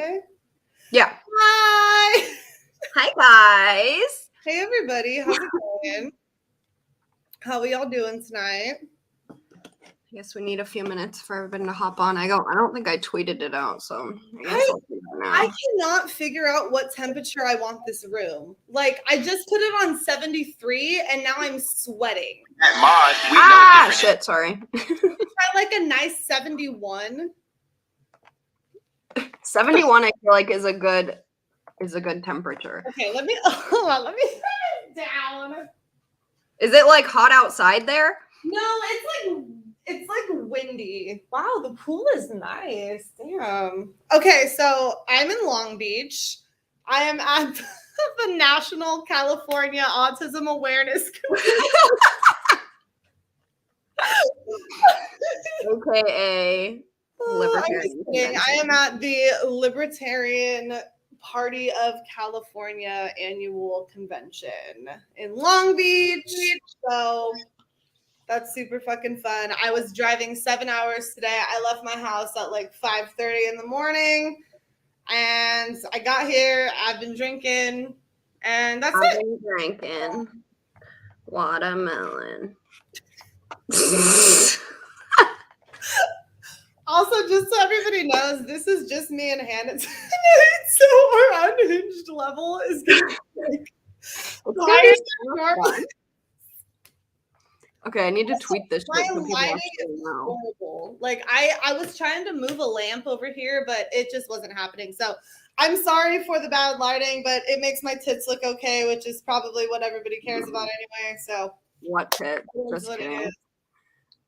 okay? Yeah. Hi! Hi, guys. Hey, everybody. How's it going? How are y'all doing tonight? I guess we need a few minutes for everybody to hop on. I don't think I tweeted it out, so I guess I'll do that now. I cannot figure out what temperature I want this room. Like, I just put it on 73, and now I'm sweating. At Mod, we know different. Shit, sorry. Try like a nice 71. 71, I feel like is a good temperature. Okay, let me set it down. Is it like hot outside there? No, it's like windy. Wow, the pool is nice. Damn. Okay, so I'm in Long Beach. I am at the National California Autism Awareness Committee. AKA Libertarian. I am at the Libertarian Party of California annual convention in Long Beach. So that's super fucking fun. I was driving 7 hours today. I left my house at like 5:30 in the morning. And I got here. I've been drinking. And that's it. I've been drinking watermelon. Also, just so everybody knows, this is just me and Hannah tonight. So our unhinged level is going to be like normal. Okay, I need to tweet this. My lighting is horrible. Like I was trying to move a lamp over here, but it just wasn't happening. So I'm sorry for the bad lighting, but it makes my tits look okay, which is probably what everybody cares about anyway. So what tits? Just kidding.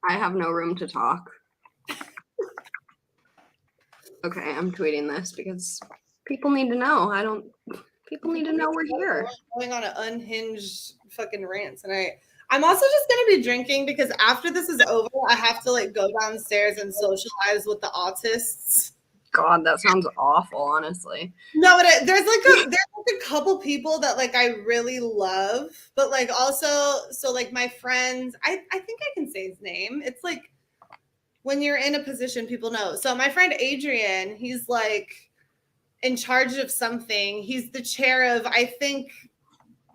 I have no room to talk. Okay, I'm tweeting this because people need to know. People need to know we're here. We're going on an unhinged fucking rant tonight. I'm also just going to be drinking because after this is over, I have to like go downstairs and socialize with the autists. God, that sounds awful, honestly. No, but there's a couple people that like I really love, but like also, so like my friends, I think I can say his name. It's like when you're in a position, people know. So my friend Adrian, he's like in charge of something. He's the chair of, I think,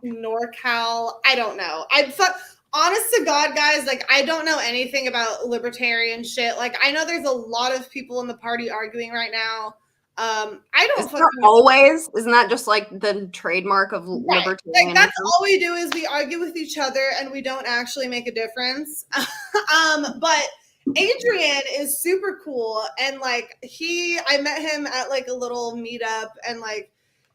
NorCal. I don't know. Honest to God, guys, like I don't know anything about libertarian shit. Like I know there's a lot of people in the party arguing right now. I don't always. Isn't that just like the trademark of libertarian? Like that's all we do is we argue with each other and we don't actually make a difference. But Adrian is super cool, and like I met him at like a little meetup, and like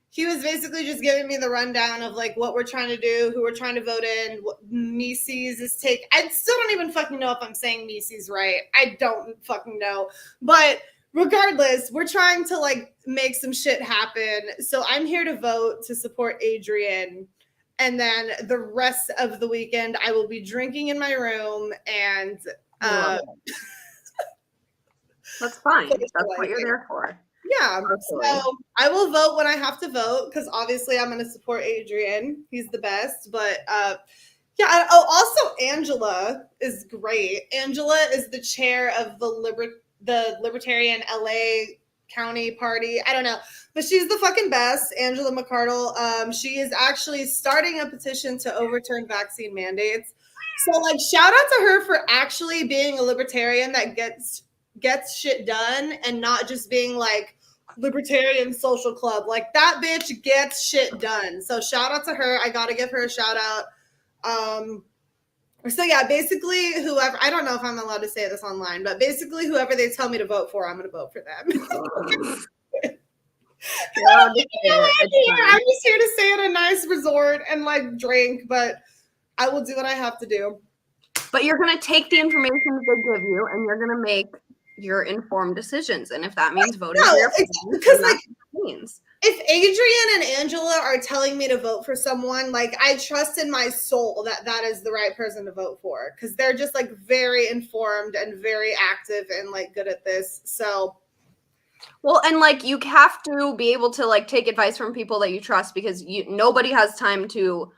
he was basically just giving me the rundown of like what we're trying to do, who we're trying to vote in, what Mises is take. I still don't even fucking know if I'm saying Mises right. I don't fucking know. But regardless, we're trying to like make some shit happen. So I'm here to vote to support Adrian. And then the rest of the weekend, I will be drinking in my room and that's fine. That's what you're there for. Yeah, so I will vote when I have to vote because obviously I'm going to support Adrian. He's the best. But yeah. Oh, also Angela is great. Angela is the chair of the Libertarian LA County Party. I don't know, but she's the fucking best. Angela McCardle. She is actually starting a petition to overturn vaccine mandates. So like, shout out to her for actually being a libertarian that gets shit done and not just being like libertarian social club. Like that bitch gets shit done. So shout out to her. I gotta give her a shout out. So yeah, basically whoever, I don't know if I'm allowed to say this online, but basically whoever they tell me to vote for, I'm gonna vote for them. I'm just here to stay at a nice resort and like drink, but I will do what I have to do. But you're gonna take the information that they give you and you're gonna make your informed decisions, and if that means voting for your because like means if Adrian and Angela are telling me to vote for someone, like I trust in my soul that is the right person to vote for because they're just like very informed and very active and like good at this. So well, and like you have to be able to like take advice from people that you trust because nobody has time to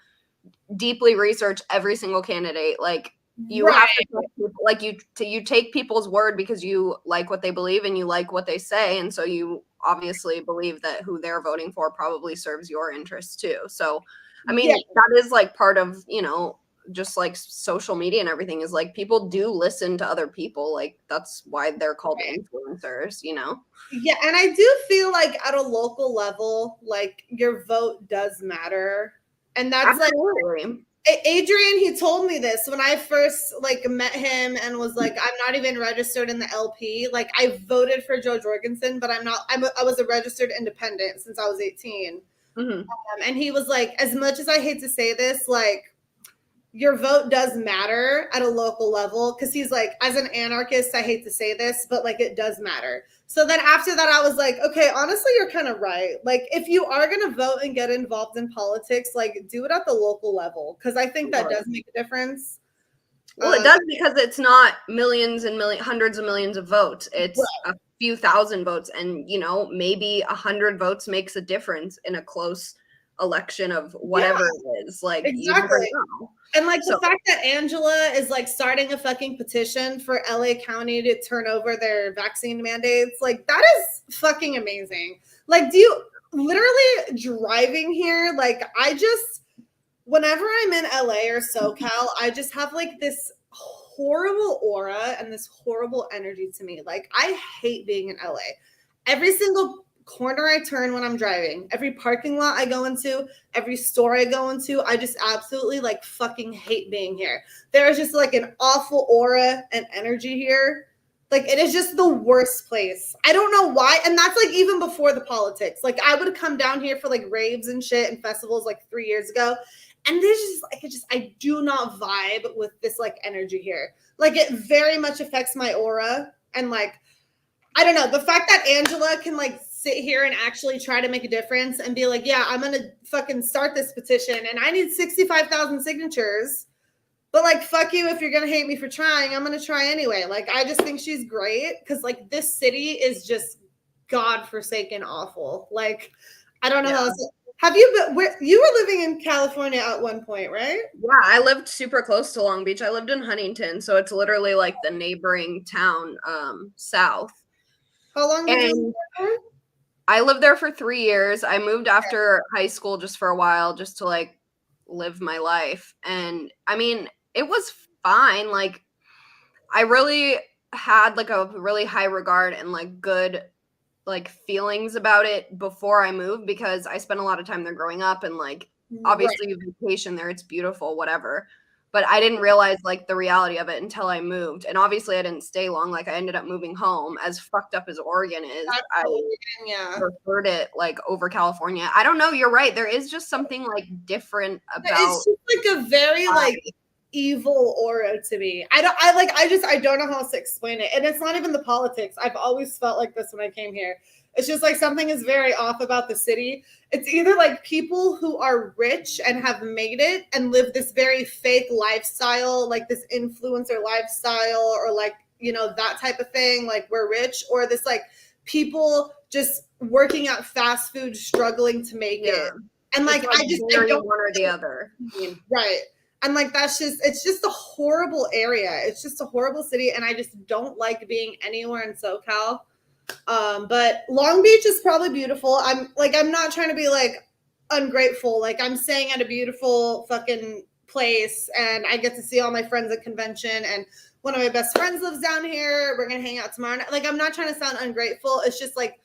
deeply research every single candidate. Like you have to like you take people's word because you like what they believe and you like what they say, and so you obviously believe that who they're voting for probably serves your interests too. So, I mean, that is like part of, you know, just like social media and everything is like people do listen to other people. Like that's why they're called influencers, you know? Yeah, and I do feel like at a local level, like your vote does matter. And that's Absolutely. like Adrian, he told me this when I first like met him and was like, I'm not even registered in the LP. Like I voted for Joe Jorgensen, but I was a registered independent since I was 18. And he was like, as much as I hate to say this, like your vote does matter at a local level. Cause he's like, as an anarchist, I hate to say this, but like it does matter. So then after that, I was like, okay, honestly, you're kind of right. Like if you are going to vote and get involved in politics, like do it at the local level. Cause I think that does make a difference. Well, it does because it's not millions and hundreds of millions of votes. It's a few thousand votes. And, you know, maybe 100 votes makes a difference in a close election of whatever it is. Like, you never know. And like the fact that Angela is like starting a fucking petition for LA County to turn over their vaccine mandates, like that is fucking amazing. Like, do you literally driving here? Like, whenever I'm in LA or SoCal, I just have like this horrible aura and this horrible energy to me. Like, I hate being in LA. Every single corner I turn when I'm driving, every parking lot I go into, every store I go into, I just absolutely like fucking hate being here. There is just like an awful aura and energy here. Like it is just the worst place. I don't know why. And that's like even before the politics. Like I would come down here for like raves and shit and festivals like 3 years ago. And there's just like, I do not vibe with this like energy here. Like it very much affects my aura. And like, I don't know, the fact that Angela can like sit here and actually try to make a difference and be like, yeah, I'm going to fucking start this petition and I need 65,000 signatures. But like, fuck you if you're going to hate me for trying. I'm going to try anyway. Like, I just think she's great because like this city is just godforsaken awful. Like, I don't know how else. Have you been, you were living in California at one point, right? Yeah, I lived super close to Long Beach. I lived in Huntington. So it's literally like the neighboring town south. How long did you live there? I lived there for 3 years. I moved after high school just for a while, just to like live my life. And I mean, it was fine. Like I really had like a really high regard and like good like feelings about it before I moved because I spent a lot of time there growing up and like obviously you vacation there, it's beautiful, whatever. But I didn't realize like the reality of it until I moved. And obviously I didn't stay long. Like I ended up moving home. As fucked up as Oregon is, I preferred it like over California. I don't know, you're right. There is just something like different about it's just like a very like evil aura to me. I don't know how else to explain it. And it's not even the politics. I've always felt like this when I came here. It's just like something is very off about the city. It's either like people who are rich and have made it and live this very fake lifestyle, like this influencer lifestyle or like, you know, that type of thing, like we're rich, or this like people just working at fast food struggling to make it. And like I don't one or the other. Right. And like it's just a horrible area. It's just a horrible city and I just don't like being anywhere in SoCal. But Long Beach is probably beautiful. I'm not trying to be like ungrateful. Like I'm staying at a beautiful fucking place and I get to see all my friends at convention and one of my best friends lives down here. We're going to hang out tomorrow night. Like I'm not trying to sound ungrateful. It's just like,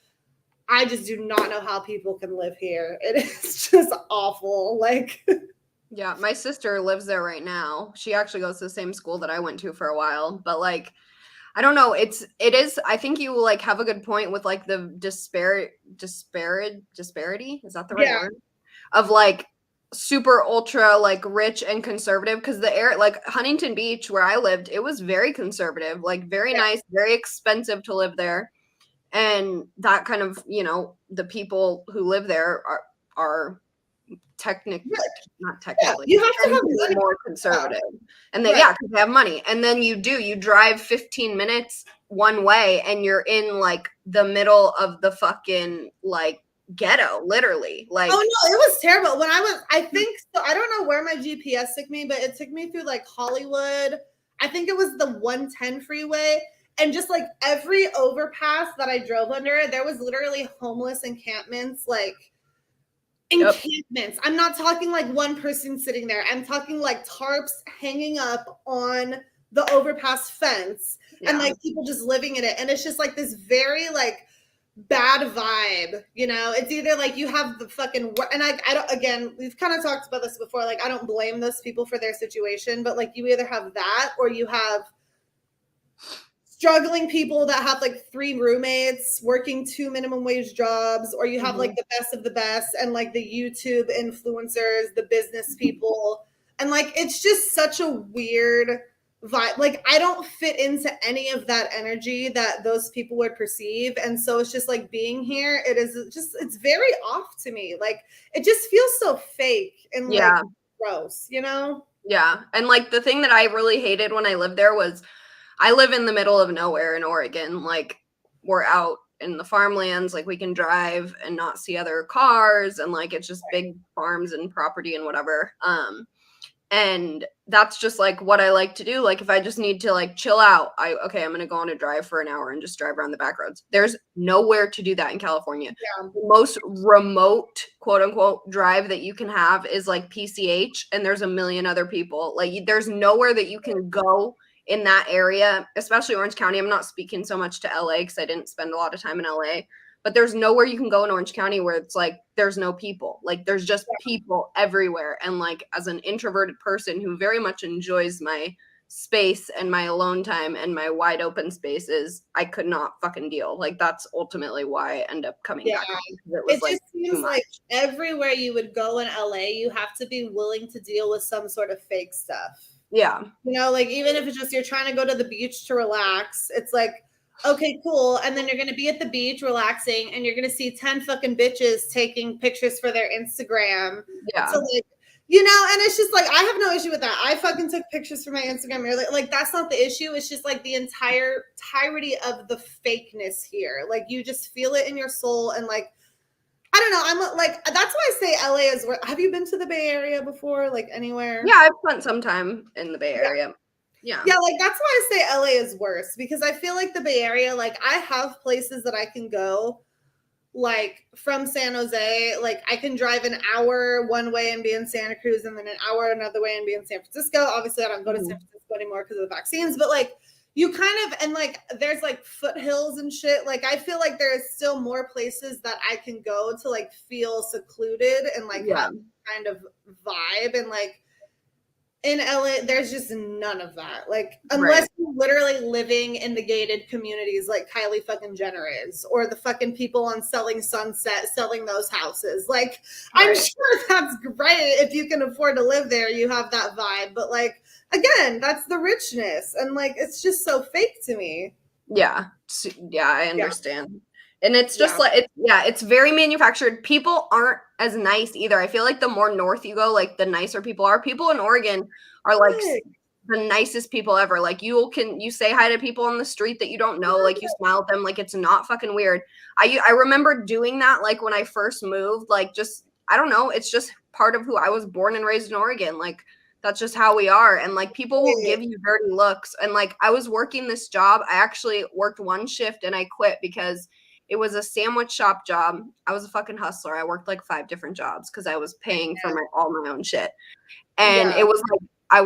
I just do not know how people can live here. It is just awful. Like, yeah, my sister lives there right now. She actually goes to the same school that I went to for a while, but like, I don't know. It is. I think you like have a good point with like the disparity. Is that the right word? Of like super ultra like rich and conservative because the air like Huntington Beach where I lived, it was very conservative, like very nice, very expensive to live there, and that kind of, you know, the people who live there are not technically, you have to have more conservative, and then because they have money, and then you drive 15 minutes one way, and you're in like the middle of the fucking like ghetto, literally. Like, oh no, it was terrible. When I think so. I don't know where my GPS took me, but it took me through like Hollywood. I think it was the 110 freeway. And just like every overpass that I drove under, there was literally homeless encampments, like encampments. I'm not talking like one person sitting there. I'm talking like tarps hanging up on the overpass fence and like people just living in it. And it's just like this very like bad vibe, you know. It's either like you have the fucking, and I don't, again, we've kind of talked about this before, like I don't blame those people for their situation, but like you either have that or you have struggling people that have like 3 roommates working 2 minimum wage jobs, or you have like the best of the best and like the YouTube influencers, the business people, and like it's just such a weird vibe. Like I don't fit into any of that energy that those people would perceive, and so it's just like being here, it's very off to me. Like it just feels so fake and like gross, you know? Yeah. And like the thing that I really hated when I lived there was I live in the middle of nowhere in Oregon. Like we're out in the farmlands, like we can drive and not see other cars, and like it's just big farms and property and whatever. And that's just like what I like to do. Like if I just need to like chill out, I'm gonna go on a drive for an hour and just drive around the back roads. There's nowhere to do that in California. The most remote quote unquote drive that you can have is like PCH, and there's a million other people. Like there's nowhere that you can go in that area, especially Orange County. I'm not speaking so much to LA because I didn't spend a lot of time in LA. But there's nowhere you can go in Orange County where it's like there's no people. Like there's just people everywhere. And like as an introverted person who very much enjoys my space and my alone time and my wide open spaces, I could not fucking deal. Like that's ultimately why I end up coming back home. It just seems like everywhere you would go in LA, you have to be willing to deal with some sort of fake stuff. Yeah. You know, like even if it's just you're trying to go to the beach to relax, it's like, okay, cool. And then you're going to be at the beach relaxing and you're going to see 10 fucking bitches taking pictures for their Instagram. Yeah. So like, you know, and it's just like, I have no issue with that. I fucking took pictures for my Instagram. Like that's not the issue. It's just like the entire entirety of the fakeness here. Like you just feel it in your soul. And like, I don't know. I'm like, that's why I say LA is where, have you been to the Bay Area before? Like anywhere? Yeah, I've spent some time in the Bay Area. Yeah, like that's why I say LA is worse, because I feel like the Bay Area, like I have places that I can go, like from San Jose, like I can drive an hour one way and be in Santa Cruz, and then an hour another way and be in San Francisco. Obviously, I don't go to San Francisco anymore because of the vaccines, but like you kind of, and like there's like foothills and shit. Like I feel like there is still more places that I can go to like feel secluded and like have kind of vibe. And like in LA, there's just none of that. Like, unless you're literally living in the gated communities like Kylie fucking Jenner is, or the fucking people on Selling Sunset selling those houses. Like, I'm sure that's great if you can afford to live there, you have that vibe. But like, again, that's the richness. And like, it's just so fake to me. Yeah. Yeah, I understand. And it's just like, it's very manufactured. People aren't as nice either. I feel like the more north you go, like the nicer people are. People in Oregon are like the nicest people ever. Like you say hi to people on the street that you don't know, like you smile at them, like it's not fucking weird. I remember doing that like when I first moved, like just, I don't know, it's just part of who I was born and raised in Oregon. Like that's just how we are. And like people will give you dirty looks. And like I was working this job. I actually worked one shift and I quit because it was a sandwich shop job. I was a fucking hustler. I worked like 5 different jobs because I was paying for all my own shit. And it was like I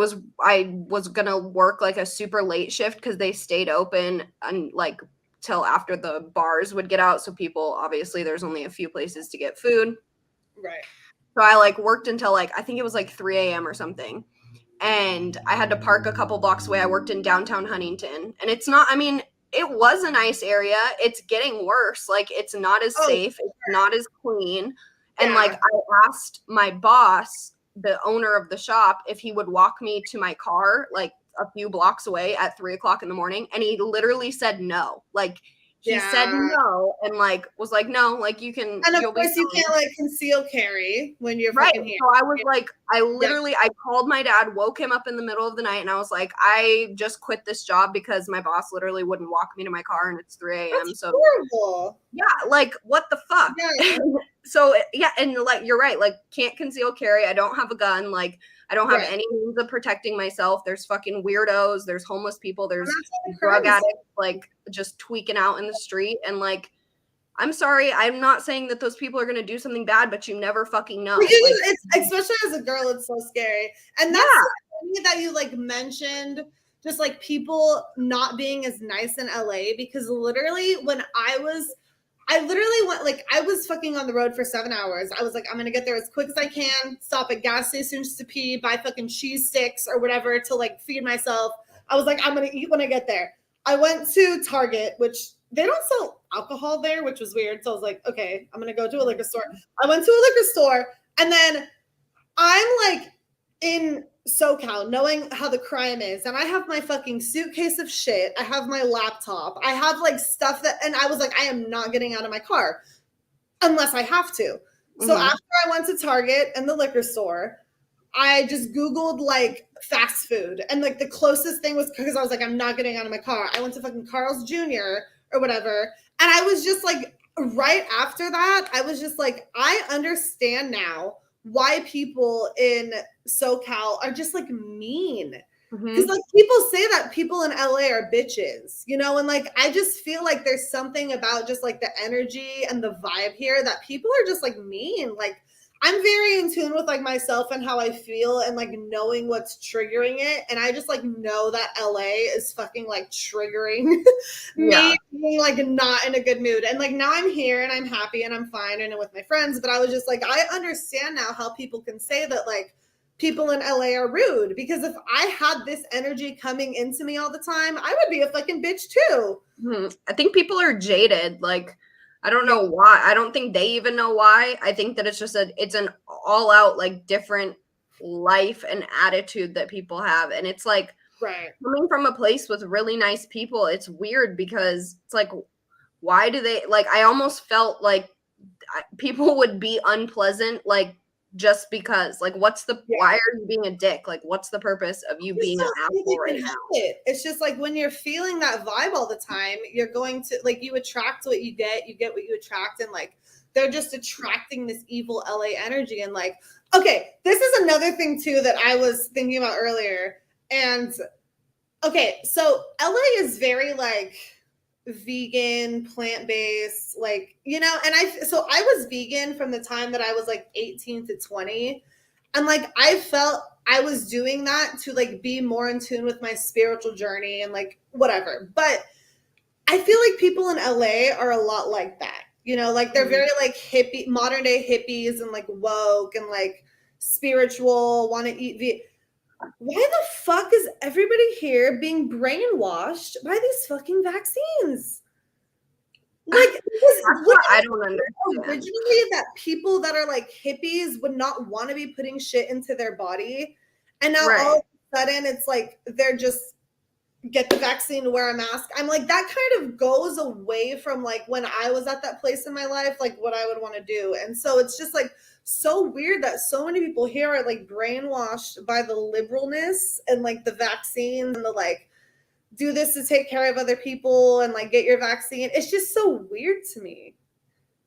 was gonna work like a super late shift because they stayed open and like till after the bars would get out. So people, obviously there's only a few places to get food. Right. So I like worked until like, I think it was like 3 a.m. or something. And I had to park a couple blocks away. I worked in downtown Huntington. And it's not, I mean, it was a nice area. It's getting worse. Like it's not as safe. It's not as clean. And like I asked my boss, the owner of the shop, if he would walk me to my car, like a few blocks away at 3 o'clock in the morning. And he literally said no. Like he said no and like was like, no, like you can. And of course you can't like conceal carry when you're fucking here. So I was like, I literally, I called my dad, woke him up in the middle of the night, and I was like, I just quit this job because my boss literally wouldn't walk me to my car and it's 3 a.m. That's so horrible. Yeah, like what the fuck? Yeah. So yeah, and like you're right, like can't conceal carry. I don't have a gun. Like I don't have any means of protecting myself. There's fucking weirdos. There's homeless people. There's drug addicts like just tweaking out in the street. And like, I'm sorry, I'm not saying that those people are gonna do something bad, but you never fucking know. Like, it's, especially as a girl, it's so scary. And that's something that you like mentioned. Just like people not being as nice in LA, because literally when I literally went, like, I was fucking on the road for 7 hours. I was like, I'm gonna get there as quick as I can, stop at gas stations to pee, buy fucking cheese sticks or whatever to like feed myself. I was like, I'm gonna eat when I get there. I went to Target, which they don't sell alcohol there, which was weird. So I was like, okay, I'm gonna go to a liquor store. I went to a liquor store, and then I'm like in SoCal, knowing how the crime is, and I have my fucking suitcase of shit. I have my laptop. I have like stuff that, and I was like, I am not getting out of my car unless I have to. So after I went to Target and the liquor store, I just Googled like fast food, and like the closest thing was, because I was like, I'm not getting out of my car. I went to fucking Carl's Jr. or whatever, and I was just like, right after that, I was just like, I understand now why people in SoCal are just like mean. Because like people say that people in LA are bitches, you know, and like I just feel like there's something about just like the energy and the vibe here that people are just like mean. Like I'm very in tune with like myself and how I feel and like knowing what's triggering it. And I just like know that LA is fucking like triggering me being like not in a good mood. And like now I'm here and I'm happy and I'm fine and I'm with my friends. But I was just like, I understand now how people can say that like people in LA are rude, because if I had this energy coming into me all the time, I would be a fucking bitch too. I think people are jaded. Like, I don't know why. I don't think they even know why. I think that it's just it's an all out like different life and attitude that people have. And it's like coming from a place with really nice people, it's weird because it's like, why do they, like, I almost felt like people would be unpleasant, like, just because, like, what's the, why are you being a dick? Like, what's the purpose of you being an asshole right now? It's just like when you're feeling that vibe all the time, you're going to, like, you attract what you get what you attract. And like, they're just attracting this evil LA energy. And like, okay, this is another thing too that I was thinking about earlier. And okay, so LA is very like vegan, plant-based, like, you know, and I was vegan from the time that I was like 18 to 20. And like I felt I was doing that to like be more in tune with my spiritual journey and like whatever. But I feel like people in LA are a lot like that, you know, like they're very like hippie, modern day hippies and like woke and like spiritual, want to eat vegan. Why the fuck is everybody here being brainwashed by these fucking vaccines? Like, I don't understand. Originally, that people that are like hippies would not want to be putting shit into their body, and now all of a sudden it's like they're just get the vaccine, wear a mask. I'm like, that kind of goes away from like when I was at that place in my life, like what I would want to do. And so it's just like so weird that so many people here are like brainwashed by the liberalness and like the vaccine and the like, do this to take care of other people and like get your vaccine. It's just so weird to me.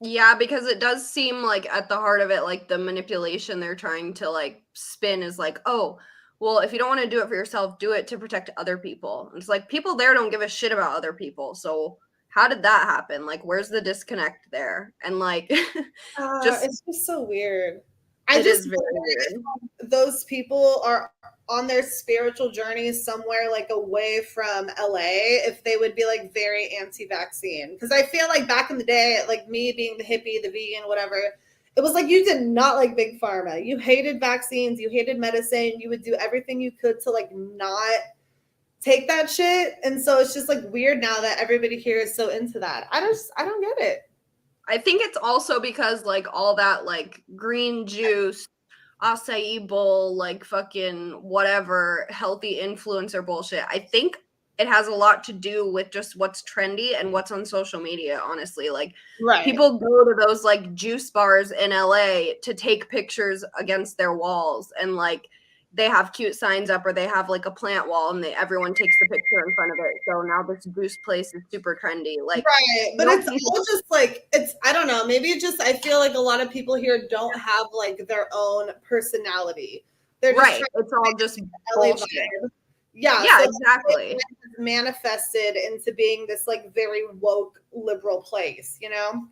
Yeah, because it does seem like at the heart of it, like the manipulation they're trying to like spin is like, oh, well, if you don't want to do it for yourself, do it to protect other people. And it's like people there don't give a shit about other people. So how did that happen? Like, where's the disconnect there? And like, it's just so weird. It is very weird. Those people are on their spiritual journey somewhere like away from LA, if they would be like very anti-vaccine. Because I feel like back in the day, like me being the hippie, the vegan, whatever, it was like you did not like big pharma. You hated vaccines, you hated medicine, you would do everything you could to like not take that shit. And so it's just like weird now that everybody here is so into that. I don't get it. I think it's also because like all that like green juice, acai bowl, like fucking whatever healthy influencer bullshit. I think it has a lot to do with just what's trendy and what's on social media, honestly. Like people go to those like juice bars in LA to take pictures against their walls and like they have cute signs up or they have like a plant wall and everyone takes the picture in front of it. So now this juice place is super trendy. Like, right. But it's all just like, I don't know, maybe it just, I feel like a lot of people here don't have like their own personality. They're just right. It's all just bullshit. Yeah, yeah, so exactly. Manifested into being this like very woke liberal place, you know?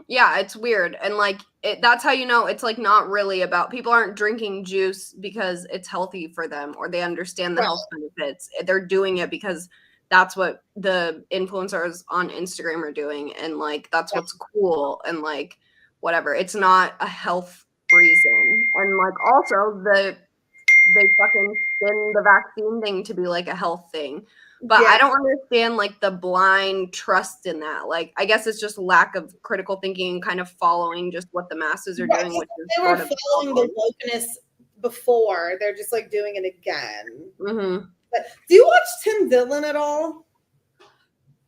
Yeah, it's weird. And like that's how you know it's like not really about, people aren't drinking juice because it's healthy for them or they understand the health benefits. They're doing it because that's what the influencers on Instagram are doing, and like that's what's cool, and like whatever. It's not a health reason. And like also they fucking spin the vaccine thing to be like a health thing. But I don't understand like the blind trust in that. Like, I guess it's just lack of critical thinking and kind of following just what the masses are doing. Which is they were following the wokeness before. They're just like doing it again. But do you watch Tim Dillon at all?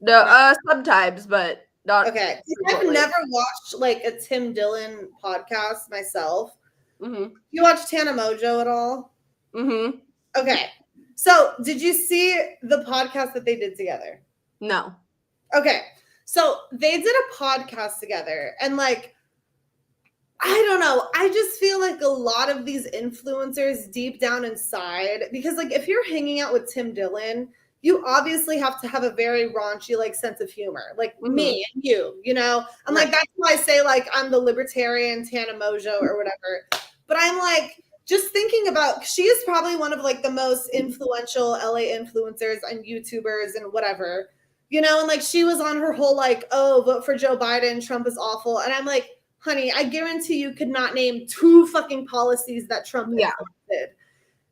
No, sometimes, but not. Okay, I've never watched like a Tim Dillon podcast myself. You watch Tana Mojo at all? Okay. So, did you see the podcast that they did together? No. Okay. So, they did a podcast together, and like, I don't know. I just feel like a lot of these influencers deep down inside, because like if you're hanging out with Tim Dillon, you obviously have to have a very raunchy like sense of humor, like me and you know? And like, that's why I say like I'm the libertarian Tana Mojo or whatever. But I'm like, just thinking about, she is probably one of like the most influential LA influencers and YouTubers and whatever, you know, and like she was on her whole like, oh, vote for Joe Biden, Trump is awful. And I'm like, honey, I guarantee you could not name 2 fucking policies that Trump implemented.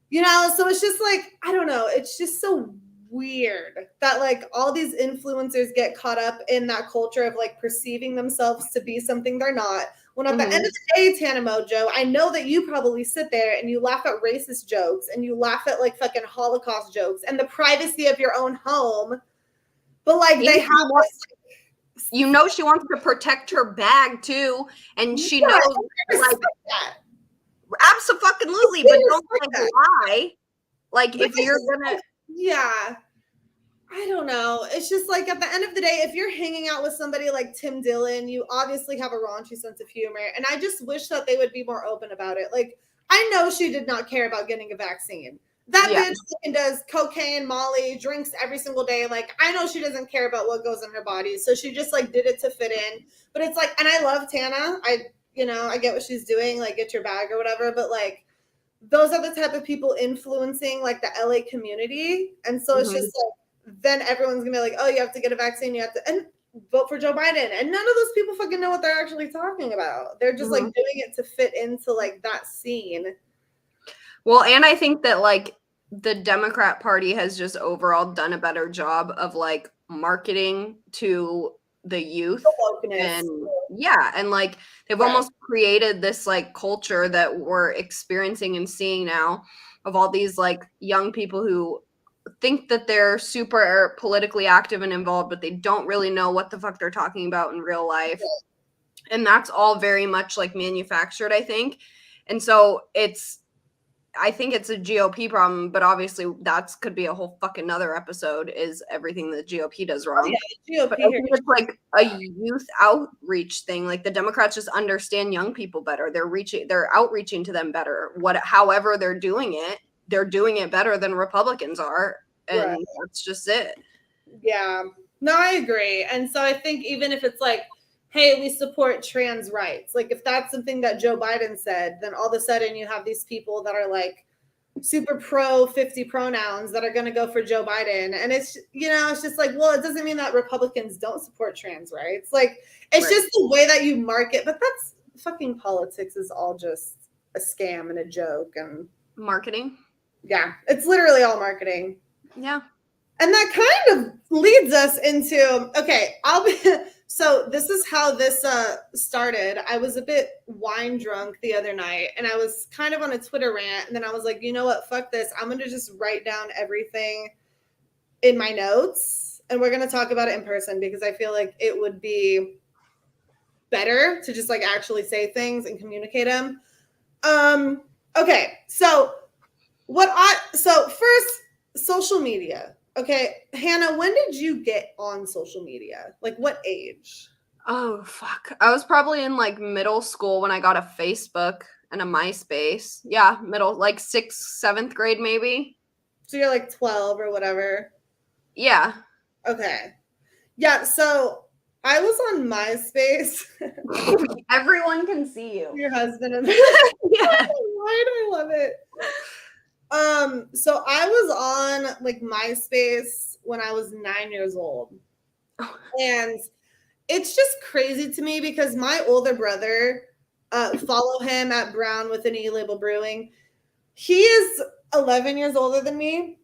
You know, so it's just like, I don't know, it's just so weird that like all these influencers get caught up in that culture of like perceiving themselves to be something they're not. When at the end of the day, Tana Mojo, I know that you probably sit there and you laugh at racist jokes and you laugh at like fucking Holocaust jokes and the privacy of your own home. But like they have this, you know, she wants to protect her bag too, and she knows like absolutely, but don't like lie. Like if you're gonna, I don't know. It's just like at the end of the day, if you're hanging out with somebody like Tim Dillon, you obviously have a raunchy sense of humor. And I just wish that they would be more open about it. Like, I know she did not care about getting a vaccine. That bitch does cocaine, Molly, drinks every single day. Like, I know she doesn't care about what goes in her body. So she just like did it to fit in. But it's like, and I love Tana. I get what she's doing, like get your bag or whatever. But like, those are the type of people influencing like the LA community. And so it's just like, then everyone's gonna be like, oh, you have to get a vaccine, you have to and vote for Joe Biden. And none of those people fucking know what they're actually talking about. They're just like doing it to fit into like that scene. Well, and I think that like the Democrat Party has just overall done a better job of like marketing to the youth. And and like they've almost created this like culture that we're experiencing and seeing now of all these like young people who think that they're super politically active and involved, but they don't really know what the fuck they're talking about in real life. And that's all very much like manufactured, I think. And so I think it's a GOP problem, but obviously that's could be a whole fucking other episode, is everything that GOP does wrong. But I think it's like a youth outreach thing. Like the Democrats just understand young people better. They're outreaching to them better. However they're doing it better than Republicans are. And that's just it. Yeah. No, I agree. And so I think even if it's like, hey, we support trans rights, like if that's something that Joe Biden said, then all of a sudden you have these people that are like super pro 50 pronouns that are going to go for Joe Biden. And it's, it's just like, well, it doesn't mean that Republicans don't support trans rights. Like, it's just the way that you market, but that's fucking politics is all just a scam and a joke and marketing. Yeah. It's literally all marketing. Yeah. And that kind of leads us into, okay, so this is how this started. I was a bit wine drunk the other night and I was kind of on a Twitter rant. And then I was like, you know what? Fuck this. I'm going to just write down everything in my notes and we're going to talk about it in person because I feel like it would be better to just like actually say things and communicate them. Okay. So So first, social media. Okay, Hannah, when did you get on social media? Like what age? Oh, fuck. I was probably in like middle school when I got a Facebook and a MySpace. Yeah, middle, like 6th, 7th grade, maybe. So you're like 12 or whatever. Yeah. Okay. Yeah, so I was on MySpace. Everyone can see you. Your husband and Yeah. why do I love it? So I was on like MySpace when I was 9 years old. And it's just crazy to me because my older brother, follow him at Brown with an E-Label Brewing. He is 11 years older than me.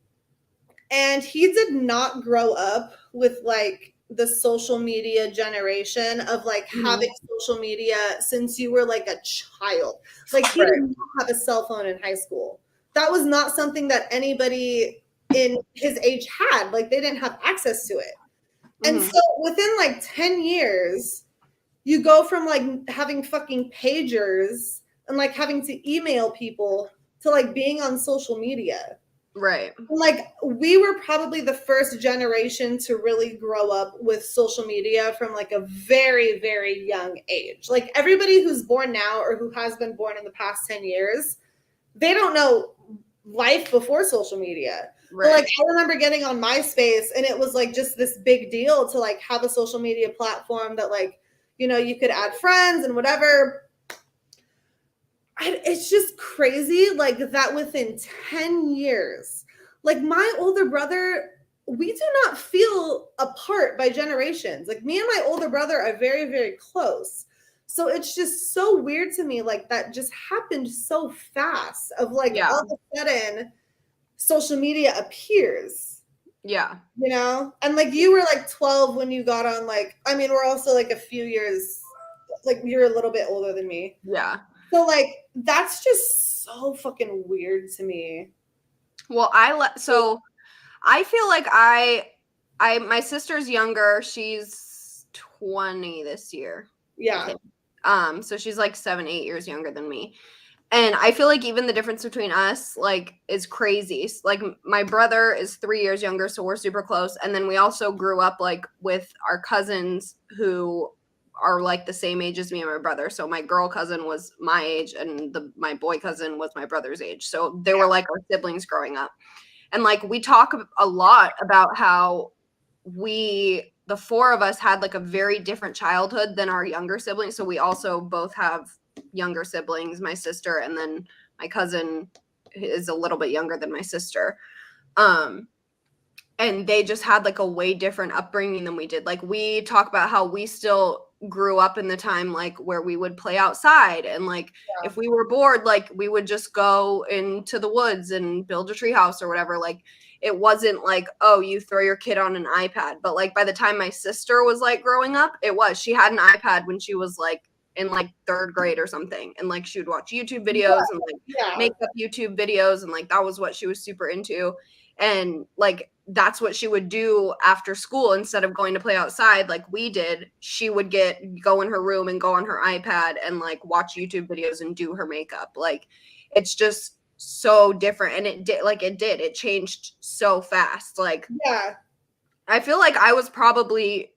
And he did not grow up with like the social media generation of like having social media since you were like a child. Like he did not have a cell phone in high school. That was not something that anybody in his age had. Like they didn't have access to it. And so within like 10 years, you go from like having fucking pagers and like having to email people to like being on social media. Right. Like we were probably the first generation to really grow up with social media from like a very, very young age. Like everybody who's born now or who has been born in the past 10 years, they don't know life before social media. Right. But like I remember getting on MySpace and it was like just this big deal to like have a social media platform that like, you know, you could add friends and whatever. It's just crazy like that within 10 years, like my older brother, we do not feel apart by generations. Like me and my older brother are very, very close. So it's just so weird to me, like that just happened so fast of like all of a sudden social media appears. Yeah. You know? And like you were like 12 when you got on like, I mean, we're also like a few years, like you're a little bit older than me. Yeah. So like that's just so fucking weird to me. Well, so I feel like my sister's younger. She's 20 this year. Yeah. So she's like 7-8 years younger than me. And I feel like even the difference between us like is crazy. Like my brother is 3 years younger, so we're super close. And then we also grew up like with our cousins who are like the same age as me and my brother. So my girl cousin was my age and my boy cousin was my brother's age. So they were like our siblings growing up. And like we talk a lot about how the four of us had like a very different childhood than our younger siblings. So we also both have younger siblings, my sister, and then my cousin is a little bit younger than my sister. And they just had like a way different upbringing than we did. Like we talk about how we still grew up in the time like where we would play outside and like if we were bored, like we would just go into the woods and build a treehouse or whatever. Like it wasn't like, oh, you throw your kid on an iPad. But like by the time my sister was like growing up, she had an iPad when she was like in like 3rd grade or something. And like she would watch YouTube videos and like make up YouTube videos. And like that was what she was super into. And like that's what she would do after school instead of going to play outside like we did. She would go in her room and go on her iPad and like watch YouTube videos and do her makeup. Like it's just so different. And it changed so fast. Like I feel like I was probably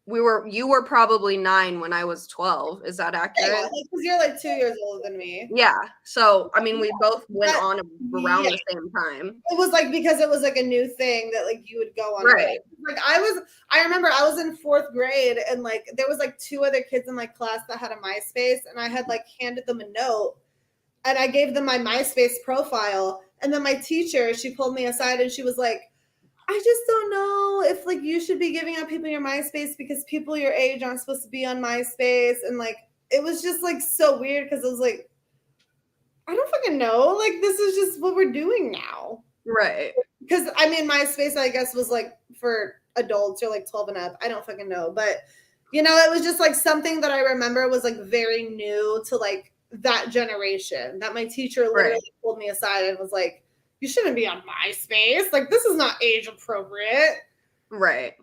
you were probably 9 when I was 12. Is that accurate? Yeah, because you're like 2 years older than me. Yeah. So, I mean, we both went on around the same time. It was like because it was like a new thing that like you would go on. Right. Like I remember I was in 4th grade and like there was like 2 other kids in my class that had a MySpace and I had like handed them a note and I gave them my MySpace profile. And then my teacher, she pulled me aside and she was like, I just don't know if like you should be giving out people your MySpace because people your age aren't supposed to be on MySpace. And like, it was just like so weird because it was like, I don't fucking know. Like, this is just what we're doing now. Right. Because I mean, MySpace, I guess, was like for adults or like 12 and up. I don't fucking know. But, you know, it was just like something that I remember was like very new to like that generation that my teacher literally pulled me aside and was like, you shouldn't be on MySpace. Like, this is not age appropriate. Right.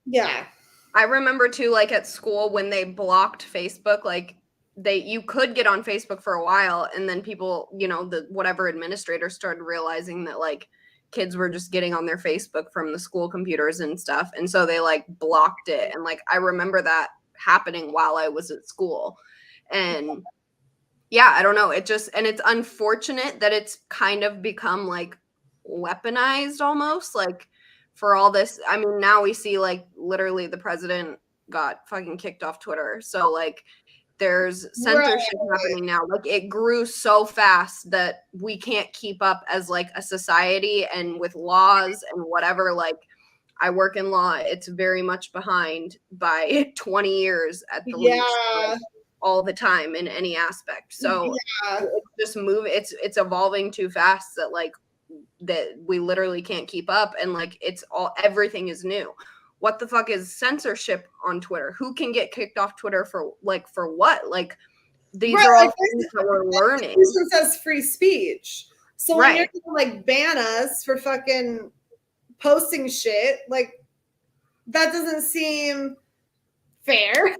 Yeah. I remember too, like at school when they blocked Facebook, like you could get on Facebook for a while, and then people, the whatever administrators started realizing that like kids were just getting on their Facebook from the school computers and stuff, and so they like blocked it. And like I remember that happening while I was at school. And yeah, I don't know, it's unfortunate that it's kind of become like weaponized almost, like for all this. I mean, now we see like literally the president got fucking kicked off Twitter, so like there's censorship happening now. Like it grew so fast that we can't keep up as like a society, and with laws and whatever. Like I work in law, it's very much behind by 20 years at the least, like, all the time in any aspect. So it's just it's evolving too fast that like that we literally can't keep up. And like everything is new. What the fuck is censorship on Twitter? Who can get kicked off Twitter for what? Like these are all things that we're learning. This says free speech. So when you're gonna like ban us for fucking posting shit, like that doesn't seem fair.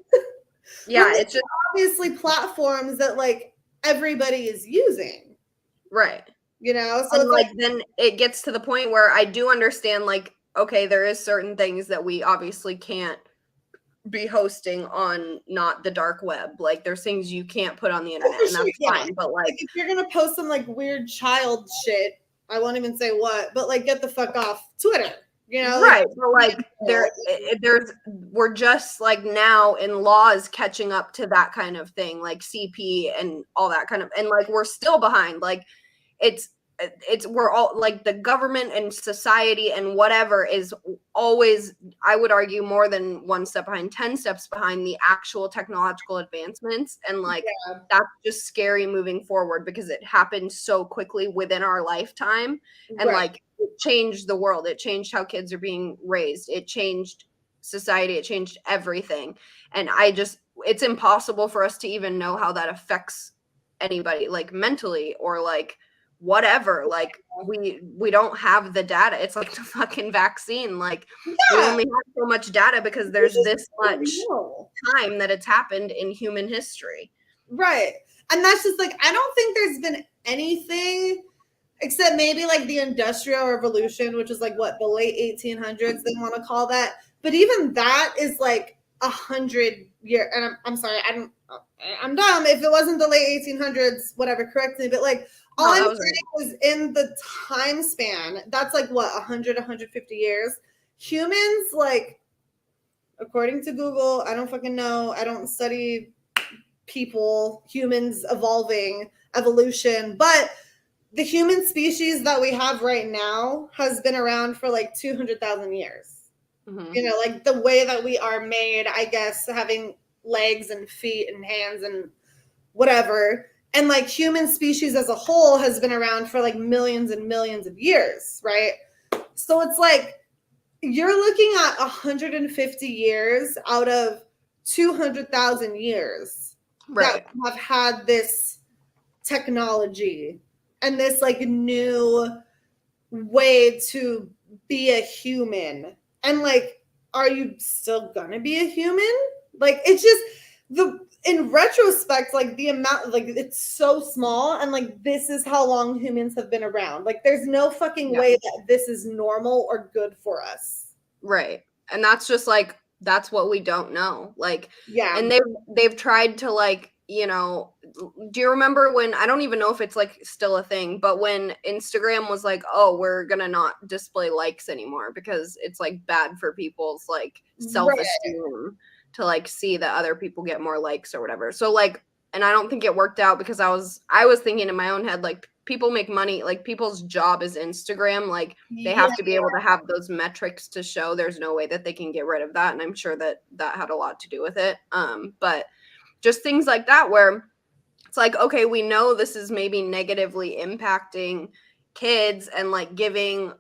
Yeah, it's just obviously platforms that like everybody is using. Right. So it's like then it gets to the point where I do understand like, okay, there is certain things that we obviously can't be hosting on not the dark web. Like there's things you can't put on the internet, and that's fine. But like if you're gonna post some like weird child shit, I won't even say what, but like get the fuck off Twitter. Right. But like we're just like now in laws catching up to that kind of thing, like CP and all that kind of, and like we're still behind. Like we're all like the government and society and whatever is always, I would argue, more than one step behind, 10 steps behind the actual technological advancements. And like that's just scary moving forward because it happened so quickly within our lifetime. And like it changed the world. It changed how kids are being raised. It changed society. It changed everything. And it's impossible for us to even know how that affects anybody, like mentally or like whatever. Like we don't have the data. It's like the fucking vaccine. Like we only have so much data because there's this much time that it's happened in human history. Right. And that's just like, I don't think there's been anything except maybe like the Industrial Revolution, which is like what, the late 1800s they want to call that. But even that is like 100 years. And I'm sorry, I'm dumb. If it wasn't the late 1800s, whatever, correct me. But like all I'm saying is in the time span, that's like what, 100, 150 years. Humans, like, according to Google, I don't fucking know. I don't study humans evolution. But the human species that we have right now has been around for like 200,000 years. Mm-hmm. Like the way that we are made, I guess, having legs and feet and hands and whatever. And like human species as a whole has been around for like millions and millions of years, right? So it's like you're looking at 150 years out of 200,000 years that have had this technology and this like new way to be a human. And like, are you still gonna be a human? Like, it's just in retrospect, like the amount, like it's so small, and like this is how long humans have been around. Like, there's no fucking way that this is normal or good for us. Right. And that's just like, that's what we don't know. Like, and they've tried to like, do you remember when, I don't even know if it's like still a thing, but when Instagram was like, oh, we're gonna not display likes anymore because it's like bad for people's like self-esteem to like see that other people get more likes or whatever. So like, and I don't think it worked out because I was thinking in my own head, like people make money, like people's job is Instagram. Like they have to be able to have those metrics to show. There's no way that they can get rid of that. And I'm sure that had a lot to do with it. But just things like that where it's like, okay, we know this is maybe negatively impacting kids and like giving,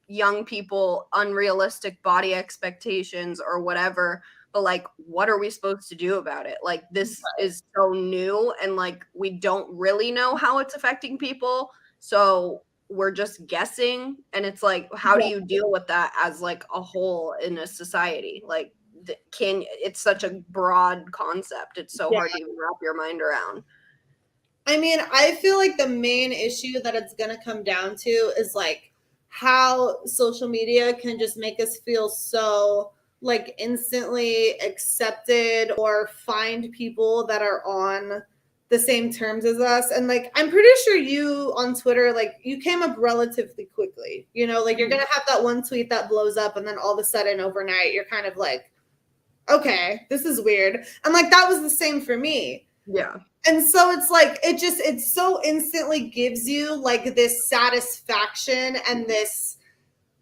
young people unrealistic body expectations or whatever. But like, what are we supposed to do about it? Like, this is so new and like, we don't really know how it's affecting people. So we're just guessing. And it's like, how do you deal with that as like a whole in a society? Like, it's such a broad concept. It's so hard to even wrap your mind around. I mean, I feel like the main issue that it's going to come down to is like how social media can just make us feel so like instantly accepted or find people that are on the same terms as us. And like, I'm pretty sure you on Twitter, like you came up relatively quickly, you know, like you're going to have that one tweet that blows up and then all of a sudden overnight, you're kind of like, okay, this is weird. And like, that was the same for me. Yeah. And so it's like, it so instantly gives you like this satisfaction and this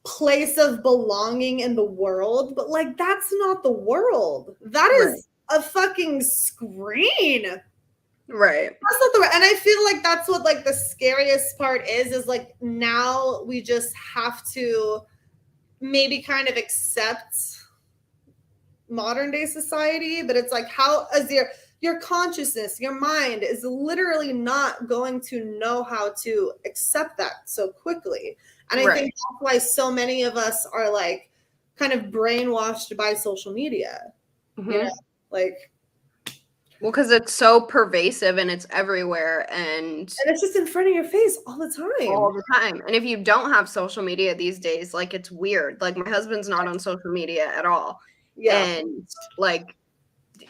place of belonging in the world. But like, that's not the world. That is a fucking screen. Right. That's not the right. And I feel like that's what like the scariest part is like now we just have to maybe kind of accept modern day society, but it's like how as your consciousness, your mind is literally not going to know how to accept that so quickly. And I think that's why so many of us are like kind of brainwashed by social media. Mm-hmm. You know, like, well, because it's so pervasive and it's everywhere and it's just in front of your face all the time. All the time. And if you don't have social media these days, like it's weird. Like my husband's not on social media at all. Yeah. And like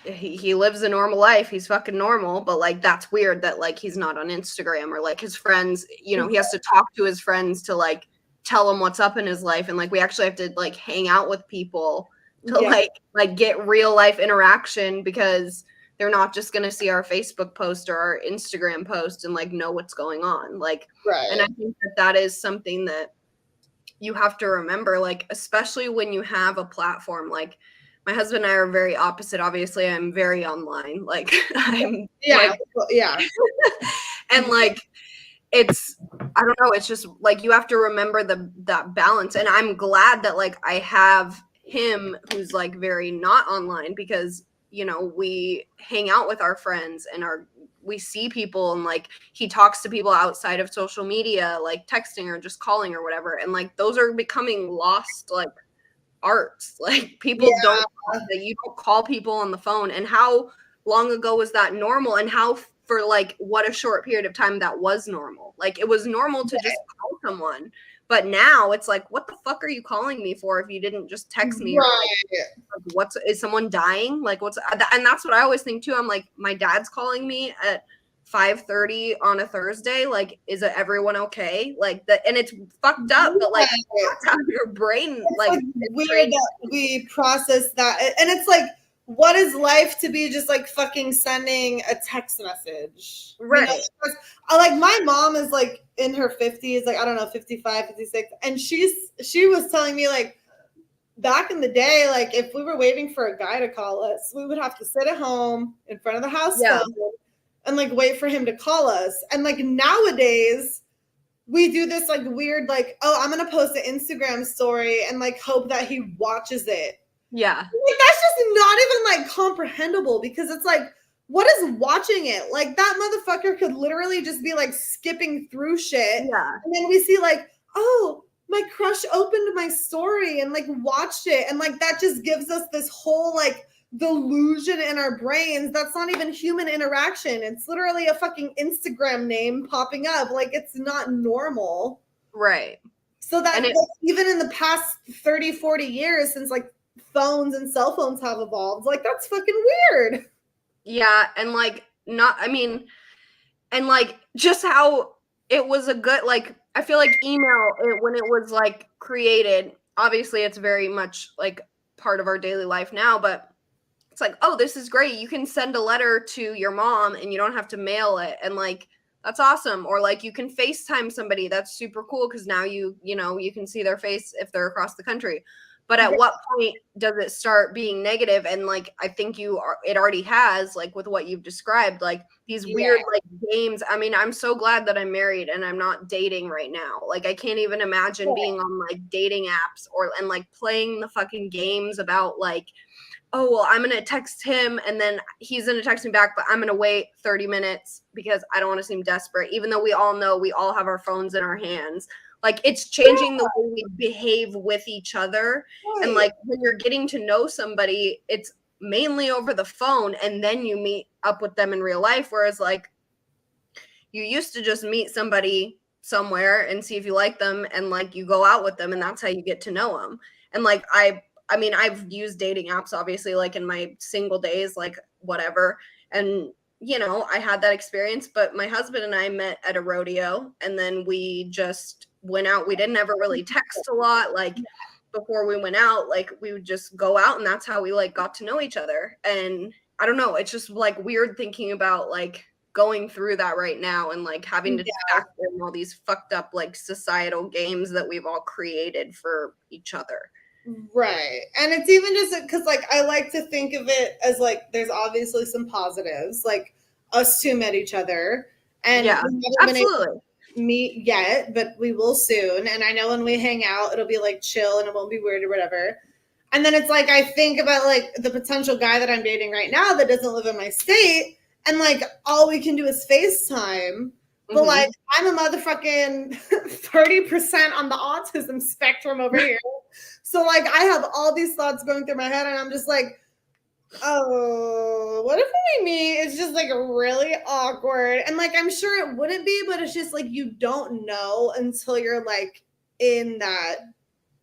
he lives a normal life. He's fucking normal, but like that's weird that like he's not on Instagram or like his friends, you know, he has to talk to his friends to like tell him what's up in his life. And like we actually have to like hang out with people to like get real life interaction because they're not just going to see our Facebook post or our Instagram post and like know what's going on. Like, and I think that is something that you have to remember, like, especially when you have a platform. Like my husband and I are very opposite. Obviously I'm very online. Like I'm and like, it's, I don't know. It's just like, you have to remember that balance. And I'm glad that like I have him who's like very not online because, you know, we hang out with our friends and we see people and like he talks to people outside of social media, like texting or just calling or whatever. And like, those are becoming lost, like arts. Like people don't, you don't call people on the phone. And how long ago was that normal? And how for like, what a short period of time that was normal. Like it was normal to just call someone. But now it's like, what the fuck are you calling me for if you didn't just text me? Or like, is someone dying? Like and that's what I always think too. I'm like, my dad's calling me at 5:30 on a Thursday. Like, is everyone okay? Like that, and it's fucked up, but like that's how your brain like weird that we process that. And it's like, what is life to be just like fucking sending a text message? Right. You know, like my mom is like in her 50s, like, I don't know, 55, 56. And she was telling me like back in the day, like if we were waiting for a guy to call us, we would have to sit at home in front of the house phone and like wait for him to call us. And like nowadays we do this like weird, like, oh, I'm going to post an Instagram story and like hope that he watches it. Yeah. Like, that's just not even like comprehensible because it's like, what is watching it? Like that motherfucker could literally just be like skipping through shit. Yeah. And then we see like, oh, my crush opened my story and like watched it. And like, that just gives us this whole like delusion in our brains. That's not even human interaction. It's literally a fucking Instagram name popping up. Like it's not normal. Right. So that like, even in the past 30, 40 years since like phones and cell phones have evolved, like that's fucking weird. Yeah. And like, not, I mean, and like just how it was a good, like, I feel like email, when it was like created, obviously it's very much like part of our daily life now, but it's like, oh, this is great. You can send a letter to your mom and you don't have to mail it. And like, that's awesome. Or like you can FaceTime somebody. That's super cool. Cause now you know, you can see their face if they're across the country. But at what point does it start being negative? And like, I think it already has, like with what you've described, like these weird like games. I mean, I'm so glad that I'm married and I'm not dating right now. Like, I can't even imagine being on like dating apps and like playing the fucking games about like, oh, well, I'm going to text him and then he's going to text me back, but I'm going to wait 30 minutes because I don't want to seem desperate. Even though we all know we all have our phones in our hands. Like, it's changing the way we behave with each other. Right. And like, when you're getting to know somebody, it's mainly over the phone, and then you meet up with them in real life. Whereas like, you used to just meet somebody somewhere and see if you like them, and like, you go out with them, and that's how you get to know them. And like, I mean, I've used dating apps, obviously, like in my single days, like whatever. And, you know, I had that experience, but my husband and I met at a rodeo, and then we just went out. We didn't ever really text a lot. Like, before we went out, like, we would just go out, and that's how we like got to know each other. And I don't know, it's just like weird thinking about like going through that right now, and like having to factor in all these fucked up like societal games that we've all created for each other. Right. And it's even just because like I like to think of it as like there's obviously some positives, like us two met each other, and Yeah, we haven't been able absolutely. to meet yet, but we will soon. And I know when we hang out, it'll be like chill and it won't be weird or whatever. And then it's like I think about like the potential guy that I'm dating right now that doesn't live in my state, and like all we can do is FaceTime. But like I'm a motherfucking 30% on the autism spectrum over here. So like I have all these thoughts going through my head, and I'm just like, oh, what if we meet? It's just like really awkward. And like I'm sure it wouldn't be, but it's just like you don't know until you're like in that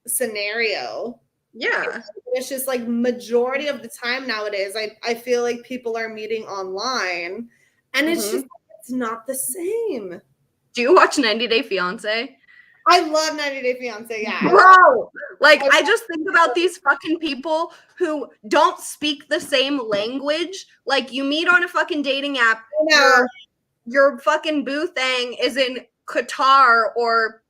scenario. Yeah. It's just like majority of the time nowadays, I feel like people are meeting online, and it's just it's not the same. Do you watch 90 Day Fiance? I love 90 Day Fiance, yeah. Bro, like I just think about these fucking people who don't speak the same language. Like, you meet on a fucking dating app, your fucking boo thing is in Qatar or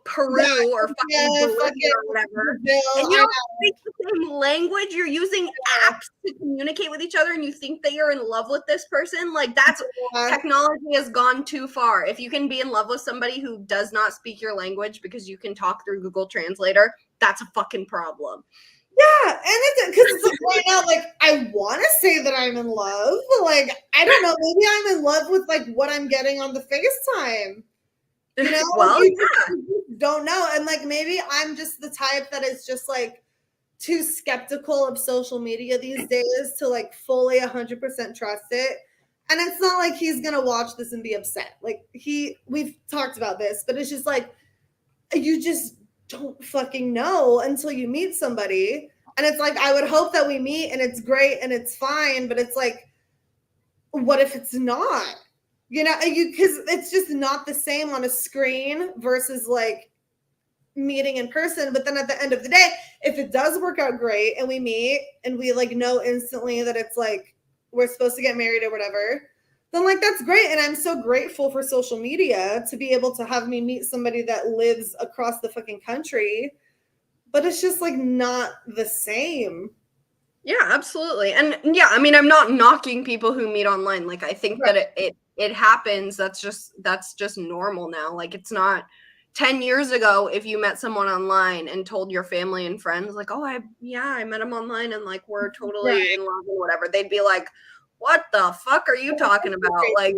Peru or fucking Bolivia or whatever, and you don't speak the same language. You're using apps to communicate with each other, and you think that you're in love with this person. Like, that's technology has gone too far. If you can be in love with somebody who does not speak your language because you can talk through Google Translator, that's a fucking problem. Yeah, and it's because it's like right now, like I want to say that I'm in love, but like I don't know, maybe I'm in love with like what I'm getting on the FaceTime. You know, well, you just don't know. And like maybe I'm just the type that is just like too skeptical of social media these days to like fully 100% trust it. And it's not like he's gonna watch this and be upset. Like we've talked about this, but it's just like you just don't fucking know until you meet somebody. And it's like I would hope that we meet and it's great and it's fine, but it's like, what if it's not? You know, because it's just not the same on a screen versus like meeting in person. But then at the end of the day, if it does work out great and we meet and we like know instantly that it's like we're supposed to get married or whatever, then like that's great. And I'm so grateful for social media to be able to have me meet somebody that lives across the fucking country. But it's just like not the same. Yeah, absolutely. And yeah, I mean, I'm not knocking people who meet online. Like, I think that it happens. That's just normal now. Like, it's not 10 years ago, if you met someone online and told your family and friends, like, oh, I met him online and like we're totally in love and whatever, they'd be like, what the fuck are you talking about? Like,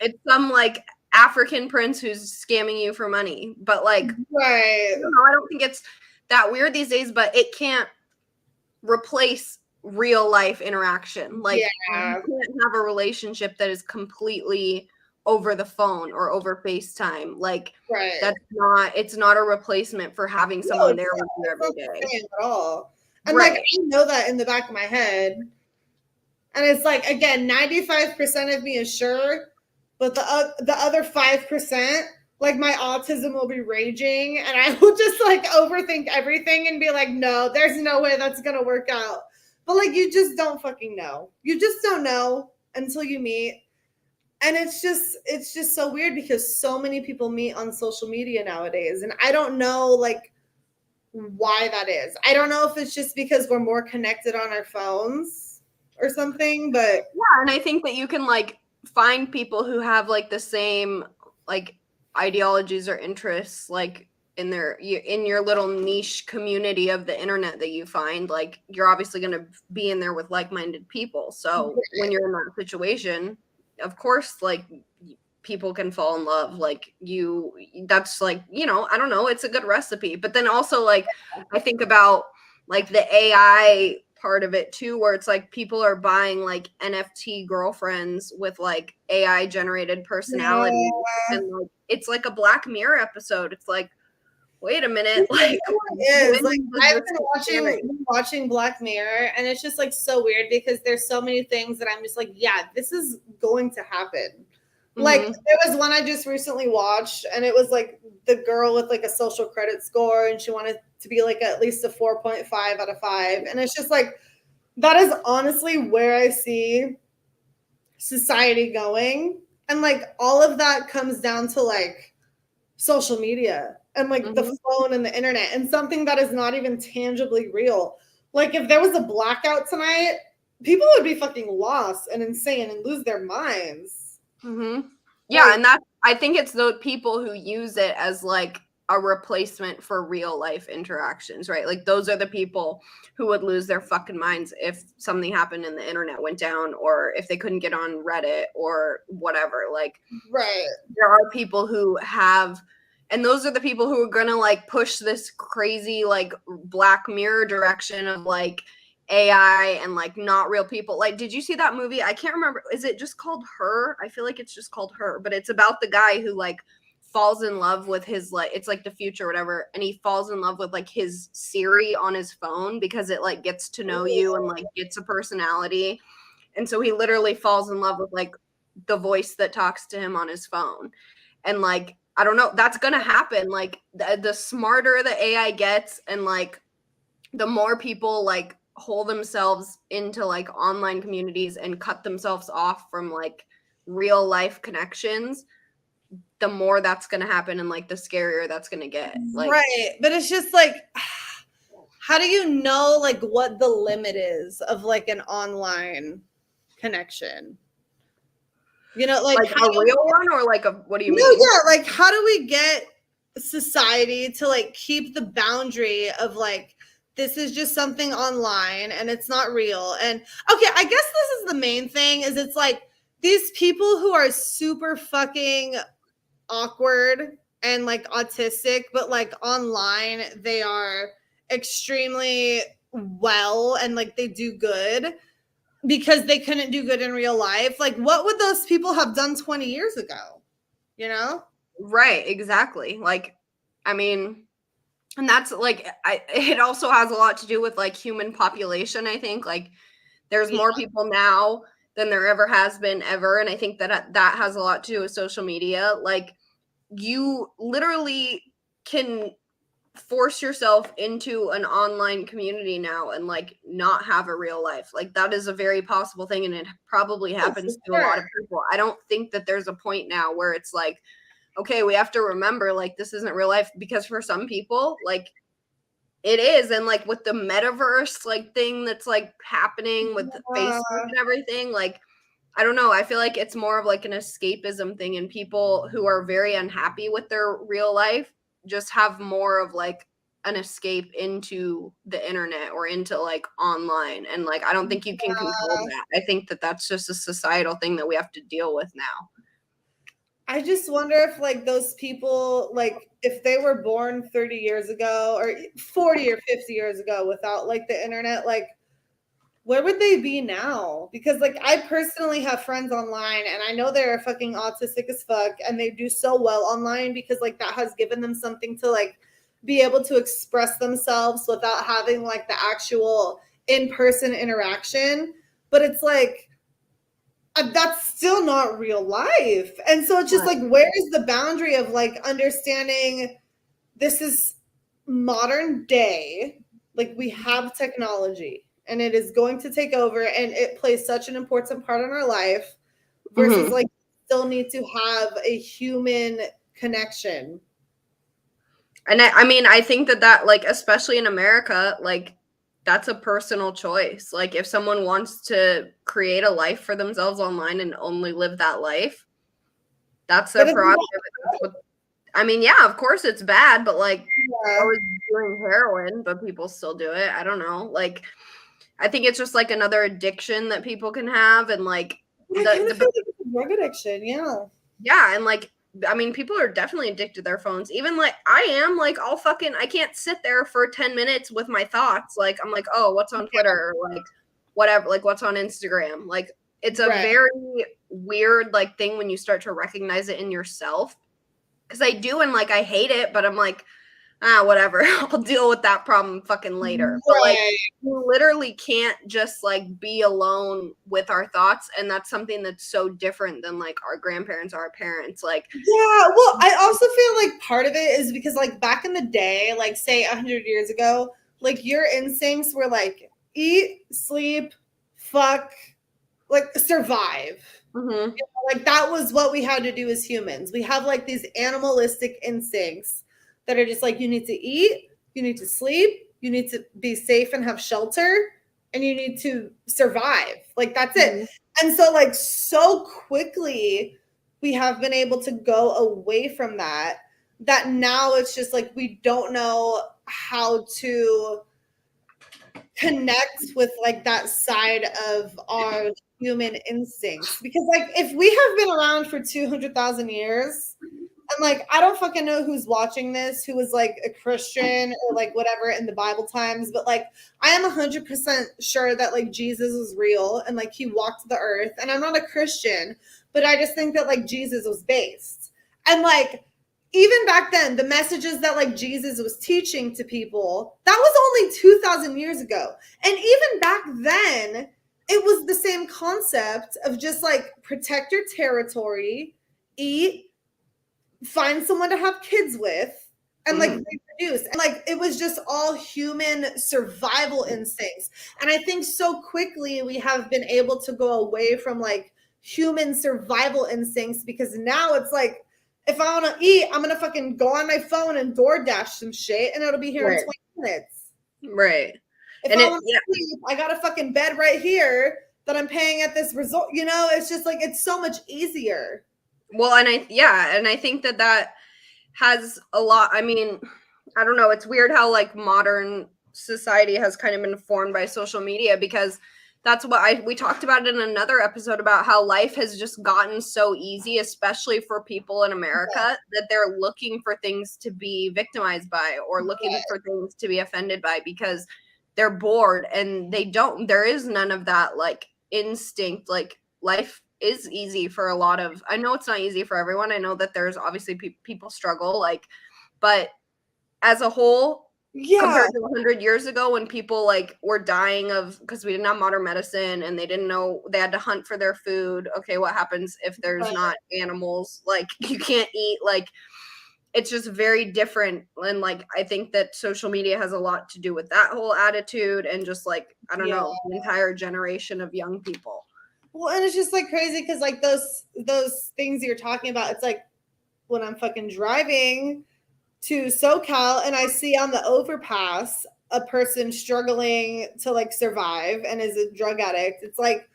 it's some like African prince who's scamming you for money. But like, I don't think it's that weird these days, but it can't replace real life interaction. Like, you can't have a relationship that is completely over the phone or over FaceTime. Like, it's not a replacement for having someone there with you every day at all. And like I know that in the back of my head. And it's like, again, 95% of me is sure, but the other 5%, like my autism will be raging and I will just like overthink everything and be like, no, there's no way that's going to work out. But like, you just don't fucking know. You just don't know until you meet. And it's just so weird because so many people meet on social media nowadays. And I don't know like why that is. I don't know if it's just because we're more connected on our phones or something, but yeah. And I think that you can like find people who have like the same like ideologies or interests, like in your little niche community of the internet that you find. Like, you're obviously going to be in there with like-minded people. So when you're in that situation, of course, like people can fall in love. Like that's like, you know, I don't know, it's a good recipe. But then also like I think about like the AI part of it too, where it's like people are buying like NFT girlfriends with like AI generated personalities, and like it's like a Black Mirror episode. It's like, wait a minute, like it is. Like I've been watching Black Mirror, and it's just like so weird because there's so many things that I'm just like, yeah, this is going to happen. Like there was one I just recently watched, and it was like the girl with like a social credit score, and she wanted to be like at least a 4.5 out of 5. And it's just like, that is honestly where I see society going. And like all of that comes down to like social media and like the phone and the internet, and something that is not even tangibly real. Like if there was a blackout tonight, people would be fucking lost and insane and lose their minds. Yeah, like, and that's, I think it's the people who use it as like a replacement for real life interactions, right? Like those are the people who would lose their fucking minds if something happened and the internet went down, or if they couldn't get on Reddit or whatever. Like, right, there are people who have, and those are the people who are gonna like push this crazy like Black Mirror direction of like AI and like not real people. Like, did you see that movie? I can't remember. Is it just called Her? I feel like it's just called Her, but it's about the guy who like falls in love with his, like, it's like the future or whatever, and he falls in love with like his Siri on his phone because it like gets to know you and like gets a personality. And so he literally falls in love with like the voice that talks to him on his phone. And like, I don't know, that's gonna happen. Like the smarter the AI gets, and like the more people like hold themselves into like online communities and cut themselves off from like real life connections, the more that's going to happen, and like the scarier that's going to get. Like, right. But it's just like, how do you know like what the limit is of like an online connection? You know, like a real one, or like a, what do you mean? Yeah, like how do we get society to like keep the boundary of like, this is just something online and it's not real? And okay, I guess this is the main thing, is it's like these people who are super fucking awkward and like autistic, but like online they are extremely well and like they do good because they couldn't do good in real life. Like what would those people have done 20 years ago? You know? Right, exactly. Like, I mean, and that's like, it also has a lot to do with like human population. I think like there's more people now than there ever has been ever. And I think that that has a lot to do with social media. Like, you literally can force yourself into an online community now and like not have a real life. Like that is a very possible thing, and it probably happens to a lot of people. I don't think that there's a point now where it's like, okay, we have to remember like this isn't real life, because for some people like it is. And like with the metaverse like thing that's like happening with Facebook and everything, like I don't know, I feel like it's more of like an escapism thing, and people who are very unhappy with their real life just have more of like an escape into the internet or into like online. And like I don't think you can control that. I think that that's just a societal thing that we have to deal with now. I just wonder if like those people, like if they were born 30 years ago or 40 or 50 years ago without like the internet, like where would they be now? Because like I personally have friends online, and I know they're fucking autistic as fuck, and they do so well online because like that has given them something to like be able to express themselves without having like the actual in-person interaction. But it's like, that's still not real life. And so it's just like, where is the boundary of like understanding this is modern day? Like we have technology and it is going to take over, and it plays such an important part in our life, versus like still need to have a human connection. And I mean, I think that like, especially in America, like that's a personal choice. Like if someone wants to create a life for themselves online and only live that life, that's their prerogative. I mean, yeah, of course it's bad, but like I was doing heroin, but people still do it. I don't know. Like I think it's just like another addiction that people can have, and like the drug addiction, yeah. Yeah, and like, I mean, people are definitely addicted to their phones. Even like I am, like, I can't sit there for 10 minutes with my thoughts. Like, I'm like, oh, what's on Twitter? Or like, whatever, like, what's on Instagram? Like, it's a Right. very weird, like, thing when you start to recognize it in yourself. Because I do, and like, I hate it, but I'm like, whatever. I'll deal with that problem fucking later. But like, Right. you literally can't just like be alone with our thoughts, and that's something that's so different than like our grandparents or our parents. Like, Yeah, well, I also feel like part of it is because like back in the day, like say 100 years ago, like your instincts were like eat, sleep, fuck, like survive. mhm. Like that was what we had to do as humans. We have like these animalistic instincts that are just like you need to eat, you need to sleep, you need to be safe and have shelter, and you need to survive. Like that's it. And so like so quickly we have been able to go away from that now it's just like we don't know how to connect with like that side of our human instincts because like if we have been around for 200,000 years and like I don't fucking know who's watching this who was like a Christian or like whatever in the Bible times, but like I am 100% sure that like Jesus was real and like he walked the earth, and I'm not a Christian, but I just think that like Jesus was based, and like even back then the messages that like Jesus was teaching to people, that was only 2,000 years ago, and even back then it was the same concept of just like protect your territory, eat, find someone to have kids with, and like reproduce, and like it was just all human survival instincts. And I think so quickly we have been able to go away from like human survival instincts because now it's like if I want to eat, I'm gonna fucking go on my phone and DoorDash some shit and it'll be here in 20 minutes. Right. If And I want to sleep, I got a fucking bed right here that I'm paying at this resort. You know, it's just like it's so much easier. Well, and I think that has a lot. I mean, I don't know. It's weird how like modern society has kind of been formed by social media, because that's what we talked about in another episode about how life has just gotten so easy, especially for people in America, that they're looking for things to be victimized by or looking for things to be offended by because they're bored, and there is none of that like instinct. Like, life is easy for a lot of, I know it's not easy for everyone. I know that there's obviously people struggle, like, but as a whole, compared to 100 years ago when people like were dying of, because we didn't have modern medicine and they didn't know, they had to hunt for their food. Okay, what happens if there's not animals? Like, you can't eat. Like, it's just very different. And like, I think that social media has a lot to do with that whole attitude, and just like, I don't know, the entire generation of young people. Well, and it's just like crazy because like those things you're talking about, it's like when I'm fucking driving to SoCal and I see on the overpass a person struggling to like survive and is a drug addict. It's like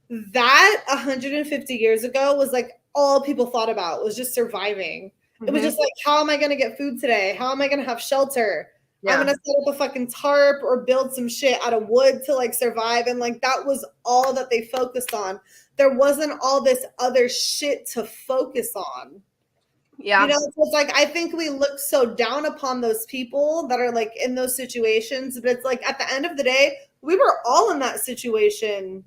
that 150 years ago was like all people thought about was just surviving. It was just like, how am I going to get food today? How am I going to have shelter? I'm going to set up a fucking tarp or build some shit out of wood to like survive. And like, that was all that they focused on. There wasn't all this other shit to focus on. Yeah. You know, it's like, I think we look so down upon those people that are like in those situations, but it's like at the end of the day, we were all in that situation,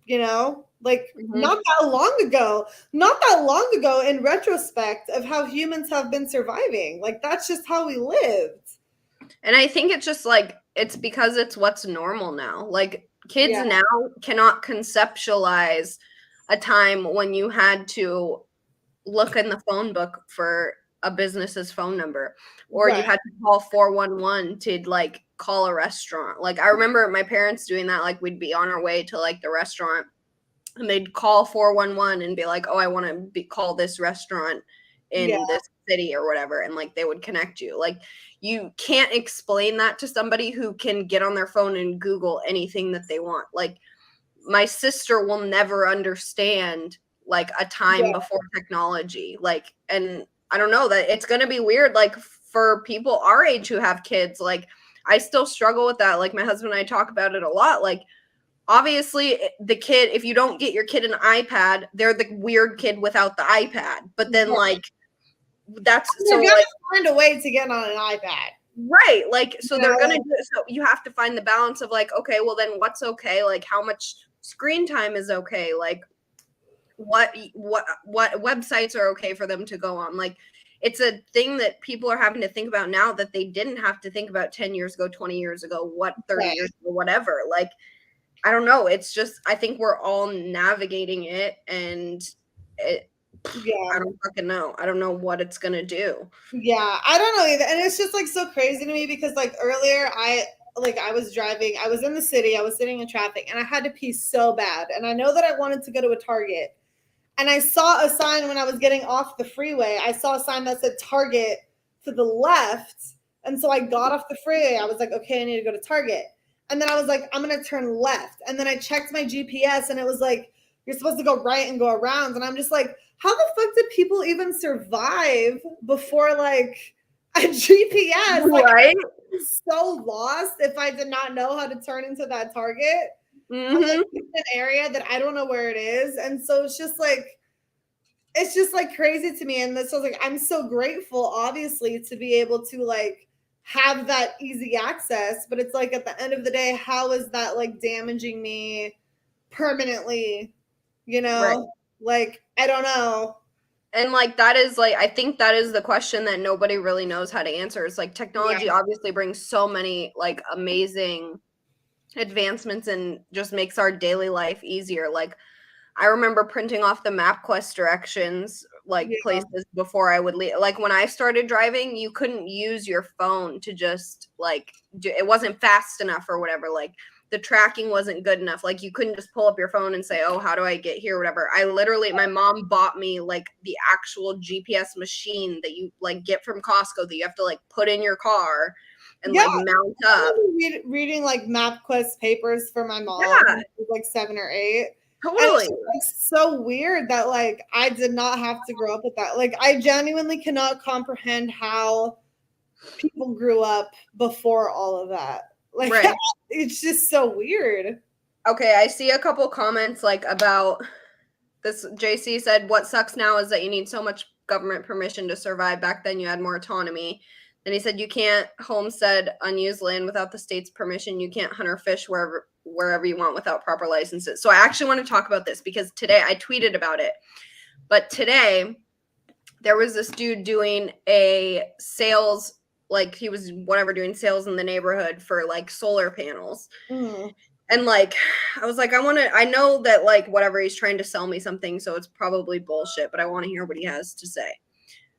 you know, like not that long ago in retrospect of how humans have been surviving. Like, that's just how we lived. And I think it's just like, it's because it's what's normal now. Like, kids now cannot conceptualize a time when you had to look in the phone book for a business's phone number, or you had to call 411 to like call a restaurant. Like, I remember my parents doing that. Like, we'd be on our way to like the restaurant and they'd call 411 and be like, oh, I want to call this restaurant in this city or whatever. And like, they would connect you. Like, you can't explain that to somebody who can get on their phone and Google anything that they want. Like, my sister will never understand like a time before technology. Like, and I don't know, that it's going to be weird. Like, for people our age who have kids, like, I still struggle with that. Like, my husband and I talk about it a lot. Like, obviously the kid, if you don't get your kid an iPad, they're the weird kid without the iPad. But then like that's they're so gonna like find a way to get on an iPad. right, like so You they're know, gonna like- do it. So you have to find the balance of like, okay, well then what's okay, like how much screen time is okay, like what websites are okay for them to go on. Like it's a thing that people are having to think about now that they didn't have to think about 10 years ago, 20 years ago, what 30 Right. years ago, whatever. Like I don't know, it's just I think we're all navigating it, and it Yeah. I don't fucking know. I don't know what it's gonna do. Yeah, I don't know either. And it's just like so crazy to me because like earlier I was driving, I was in the city, I was sitting in traffic and I had to pee so bad. And I know that I wanted to go to a Target. And I saw a sign when I was getting off the freeway. I saw a sign that said Target to the left. And so I got off the freeway. I was like, okay, I need to go to Target. And then I was like, I'm going to turn left. And then I checked my GPS and it was like, you're supposed to go right and go around. And I'm just like, how the fuck did people even survive before like a GPS? Like, Right? I'm so lost if I did not know how to turn into that Target. Mm-hmm. I'm like, in an area that I don't know where it is. And so it's just like crazy to me. And this was like, I'm so grateful, obviously, to be able to like have that easy access. But it's like at the end of the day, how is that like damaging me permanently? You know, Right. like I don't know. And like that is like I think that is the question that nobody really knows how to answer. It's like technology obviously brings so many like amazing advancements and just makes our daily life easier. Like I remember printing off the MapQuest directions, like places before I would leave. Like when I started driving, you couldn't use your phone to just like it wasn't fast enough or whatever. Like the tracking wasn't good enough. Like you couldn't just pull up your phone and say, oh, how do I get here? Whatever. I literally, my mom bought me like the actual GPS machine that you like get from Costco that you have to like put in your car and like mount up. Reading like MapQuest papers for my mom. Yeah. Like 7 or 8. Totally. And it's so weird that like I did not have to grow up with that. Like I genuinely cannot comprehend how people grew up before all of that. Like right. It's just so weird. Okay, I see a couple comments like about this. JC said, what sucks now is that you need so much government permission to survive. Back then you had more autonomy. And he said you can't homestead unused land without the state's permission. You can't hunt or fish wherever you want without proper licenses. So I actually want to talk about this because today I tweeted about it. But today there was this dude doing a sales, like he was whatever doing sales in the neighborhood for like solar panels. And like I was like, I know that like whatever he's trying to sell me something, so it's probably bullshit, but I want to hear what he has to say.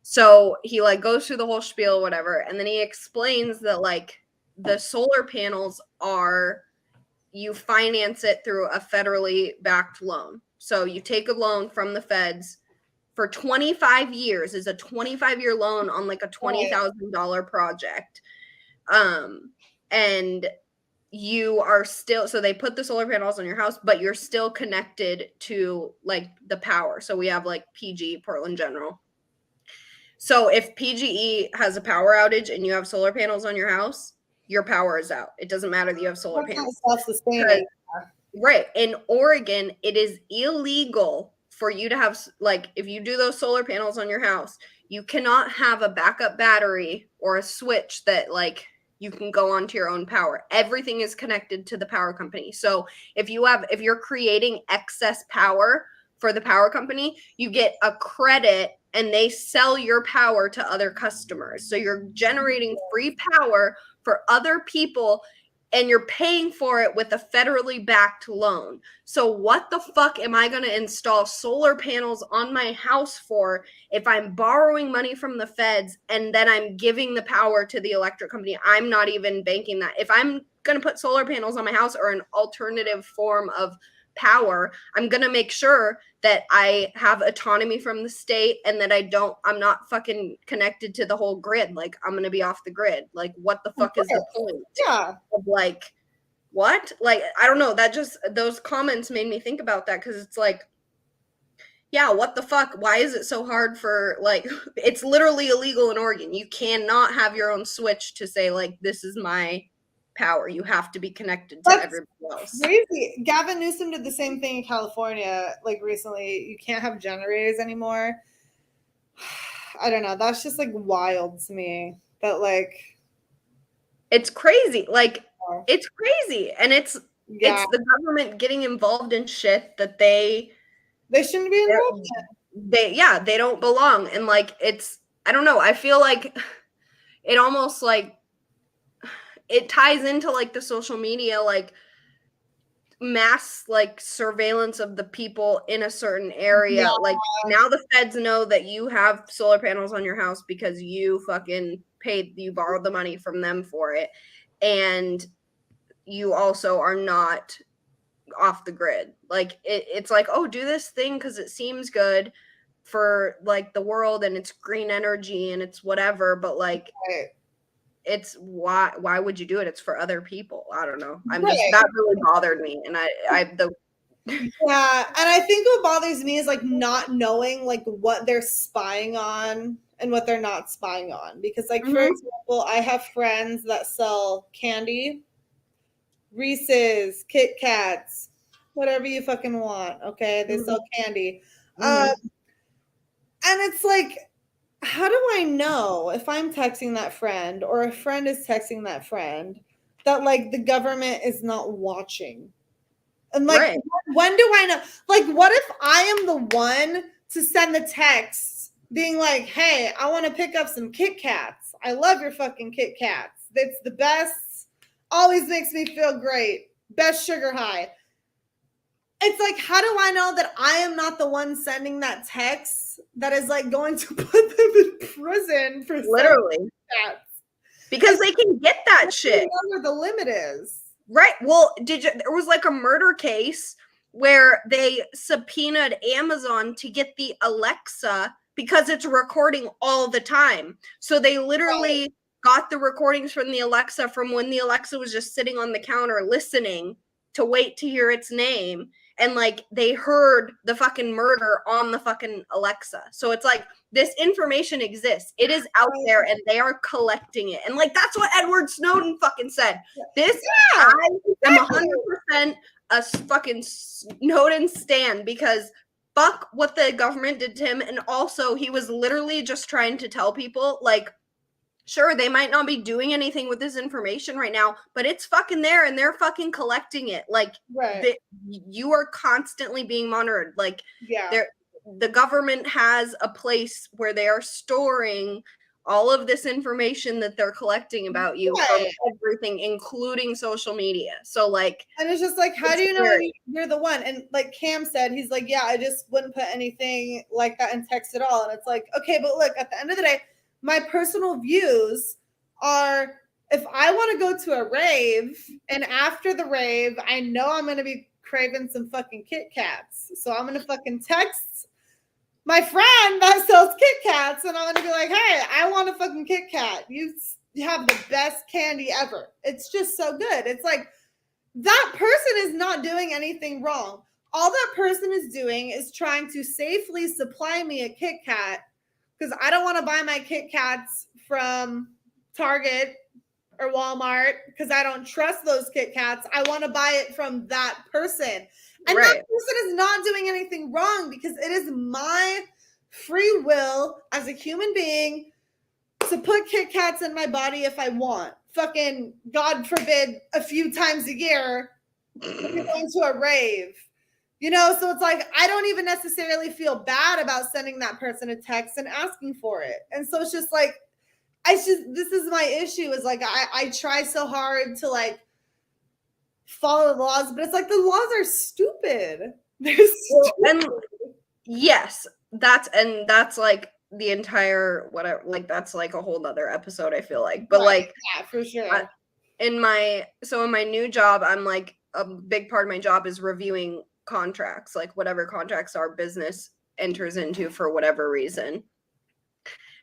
So he like goes through the whole spiel, whatever, and then he explains that like the solar panels are, you finance it through a federally backed loan. So you take a loan from the feds for 25 years, is a 25-year loan on like a $20,000 project. And you are still, so they put the solar panels on your house, but you're still connected to like the power. So we have like PG, Portland General. So if PGE has a power outage and you have solar panels on your house, your power is out. It doesn't matter that you have solar panels. Right. In Oregon, it is illegal for you to have, like, if you do those solar panels on your house, you cannot have a backup battery or a switch that, like, you can go onto your own power. Everything is connected to the power company. So if you're creating excess power for the power company, you get a credit and they sell your power to other customers. So you're generating free power for other people and you're paying for it with a federally backed loan. So what the fuck am I going to install solar panels on my house for if I'm borrowing money from the feds and then I'm giving the power to the electric company? I'm not even banking that. If I'm going to put solar panels on my house or an alternative form of power, I'm going to make sure that I have autonomy from the state and that I'm not fucking connected to the whole grid. Like, I'm going to be off the grid. Like, what the fuck is the point? Yeah. Of like, what? Like, I don't know. That just, those comments made me think about that because it's like, yeah, what the fuck? Why is it so hard for, like, it's literally illegal in Oregon. You cannot have your own switch to say, like, this is my power. You have to be connected to That's everybody else. crazy. Gavin Newsom did the same thing in California, like recently. You can't have generators anymore. I don't know. That's just like wild to me. That like it's crazy. Like it's crazy, and it's the government getting involved in shit that they shouldn't be involved in. They don't belong, and like it's I don't know. I feel like it almost like it ties into like the social media like mass like surveillance of the people in a certain area. Like now the feds know that you have solar panels on your house because you fucking borrowed the money from them for it, and you also are not off the grid. Like it's like, oh, do this thing because it seems good for like the world and it's green energy and it's whatever, but like it's why would you do it? It's for other people. I don't know. That really bothered me. And yeah, and I think what bothers me is like not knowing like what they're spying on and what they're not spying on. Because like for example, I have friends that sell candy, Reese's, Kit Kats, whatever you fucking want. Okay, they sell candy, and it's like, how do I know if I'm texting that friend or a friend is texting that friend that like the government is not watching? And like, when do I know? Like, what if I am the one to send the text being like, hey, I want to pick up some Kit Kats. I love your fucking Kit Kats. It's the best. Always makes me feel great. Best sugar high. It's like, how do I know that I am not the one sending that text that is like going to put them in prison for literally that? Because they can get that shit. Where the limit is. Right. Well, there was like a murder case where they subpoenaed Amazon to get the Alexa because it's recording all the time. So they literally got the recordings from the Alexa from when the Alexa was just sitting on the counter listening to wait to hear its name. And like they heard the fucking murder on the fucking Alexa. So it's like this information exists. It is out there and they are collecting it. And like that's what Edward Snowden fucking said. I am 100% a fucking Snowden stan because fuck what the government did to him. And also he was literally just trying to tell people like, sure, they might not be doing anything with this information right now, but it's fucking there and they're fucking collecting it. Like, you are constantly being monitored. Like, the government has a place where they are storing all of this information that they're collecting about you from everything, including social media. So, like, and it's just like, how do you know you're the one? And like Cam said, he's like, yeah, I just wouldn't put anything like that in text at all. And it's like, okay, but look, at the end of the day, my personal views are if I want to go to a rave and after the rave, I know I'm going to be craving some fucking Kit Kats. So I'm going to fucking text my friend that sells Kit Kats and I'm going to be like, hey, I want a fucking Kit Kat. You have the best candy ever. It's just so good. It's like that person is not doing anything wrong. All that person is doing is trying to safely supply me a Kit Kat because I don't want to buy my Kit Kats from Target or Walmart because I don't trust those Kit Kats. I want to buy it from that person. And that person is not doing anything wrong because it is my free will as a human being to put Kit Kats in my body if I want. Fucking, God forbid, a few times a year, going to a rave. You know, so it's like, I don't even necessarily feel bad about sending that person a text and asking for it. And so it's just like, this is my issue is like, I try so hard to like follow the laws, but it's like the laws are stupid. They're stupid. And yes, that's like the entire, whatever, like that's like a whole nother episode, I feel like. But like, yeah, for sure. In my new job, I'm like, a big part of my job is reviewing contracts, like whatever contracts our business enters into for whatever reason.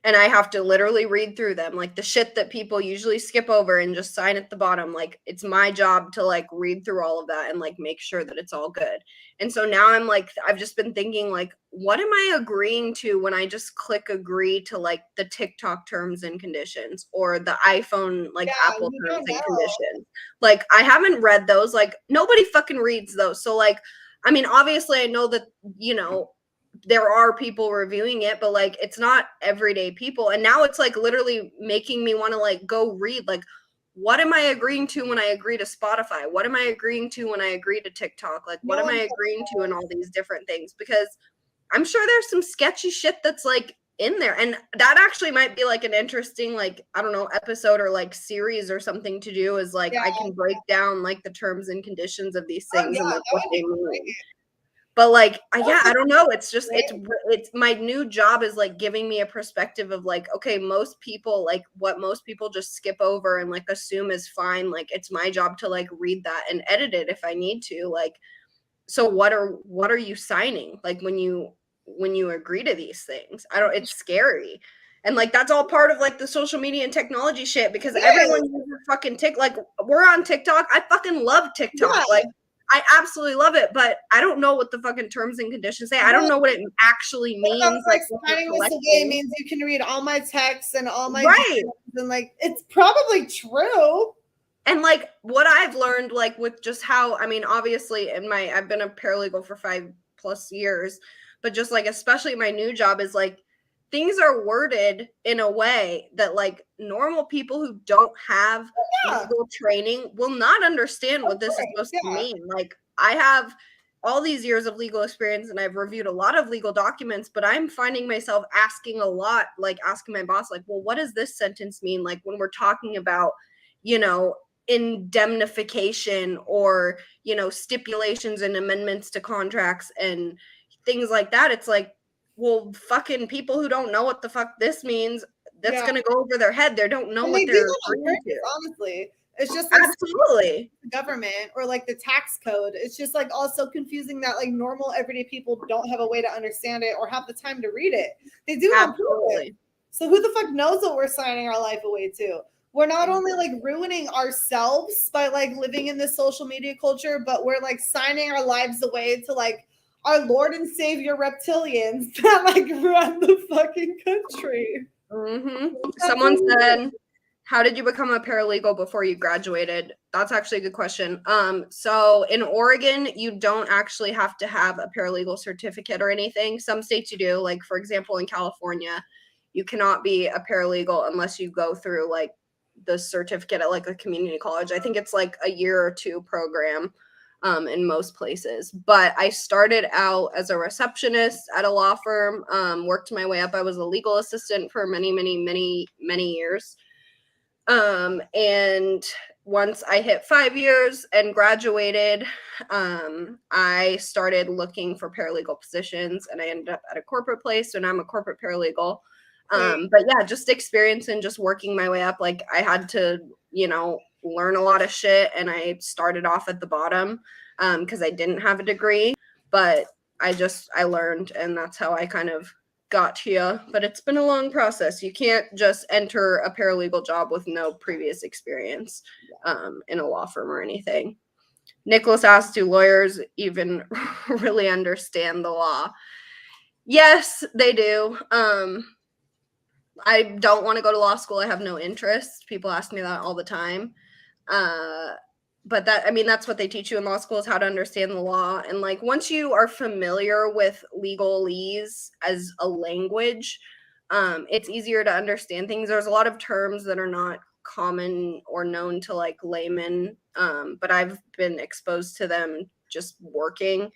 and I have to literally read through them, like the shit that people usually skip over and just sign at the bottom. Like it's my job to like read through all of that and like make sure that it's all good. And so now I'm like, I've just been thinking like, what am I agreeing to when I just click agree to like the TikTok terms and conditions or the iPhone, like Apple terms and conditions? Like I haven't read those. Like nobody fucking reads those. So like, I mean, obviously I know that, you know, there are people reviewing it, but like it's not everyday people. And now it's like literally making me want to like go read like, what am I agreeing to when I agree to Spotify? What am I agreeing to when I agree to TikTok? Like what am I agreeing to in all these different things? Because I'm sure there's some sketchy shit that's like in there. And that actually might be like an interesting, like, I don't know, episode or like series or something to do is like, I can break down like the terms and conditions of these things and like what they mean. But like, I don't know. It's just, it's my new job is like giving me a perspective of like, okay, most people, like what most people just skip over and like assume is fine. Like it's my job to like read that and edit it if I need to. Like, so what are you signing? Like when you agree to these things, it's scary. And like, that's all part of like the social media and technology shit because everyone uses fucking TikTok. Like we're on TikTok. I fucking love TikTok. Like, I absolutely love it, but I don't know what the fucking terms and conditions say. I don't know what it actually means. Like signing this away means you can read all my texts and all my and like it's probably true. And like what I've learned, like with just how, I mean, obviously I've been a paralegal for 5+ years, but just like especially my new job is like things are worded in a way that like normal people who don't have legal training will not understand what this is supposed to mean. Like I have all these years of legal experience and I've reviewed a lot of legal documents, but I'm finding myself asking a lot, like asking my boss, like, well, what does this sentence mean? Like when we're talking about, you know, indemnification or, you know, stipulations and amendments to contracts and things like that. It's like, well, fucking people who don't know what the fuck this means, that's gonna go over their head. They don't know what they're agreeing to. Honestly, it's just like absolutely the government or like the tax code. It's just like also confusing that like normal everyday people don't have a way to understand it or have the time to read it. They do absolutely. So who the fuck knows what we're signing our life away to? We're not only like ruining ourselves by like living in this social media culture, but we're like signing our lives away to like our Lord and Savior reptilians that like run the fucking country. Mm-hmm. Someone said, how did you become a paralegal before you graduated? That's actually a good question. So in Oregon, you don't actually have to have a paralegal certificate or anything. Some states you do, like for example, in California, you cannot be a paralegal unless you go through like the certificate at like a community college. I think it's like a year or two program in most places. But I started out as a receptionist at a law firm, worked my way up. I was a legal assistant for many years. And once I hit 5 years and graduated, I started looking for paralegal positions and I ended up at a corporate place. So now I'm a corporate paralegal. But yeah, just experience and just working my way up. Like I had to, you know, learn a lot of shit and I started off at the bottom because I didn't have a degree, but I learned and that's how I kind of got here. But it's been a long process. You can't just enter a paralegal job with no previous experience in a law firm or anything. Nicholas asked, do lawyers even really understand the law? Yes, they do. I don't want to go to law school. I have no interest. People ask me that all the time. But that's what they teach you in law school is how to understand the law. And like, once you are familiar with legalese as a language, it's easier to understand things. There's a lot of terms that are not common or known to like laymen. But I've been exposed to them just working.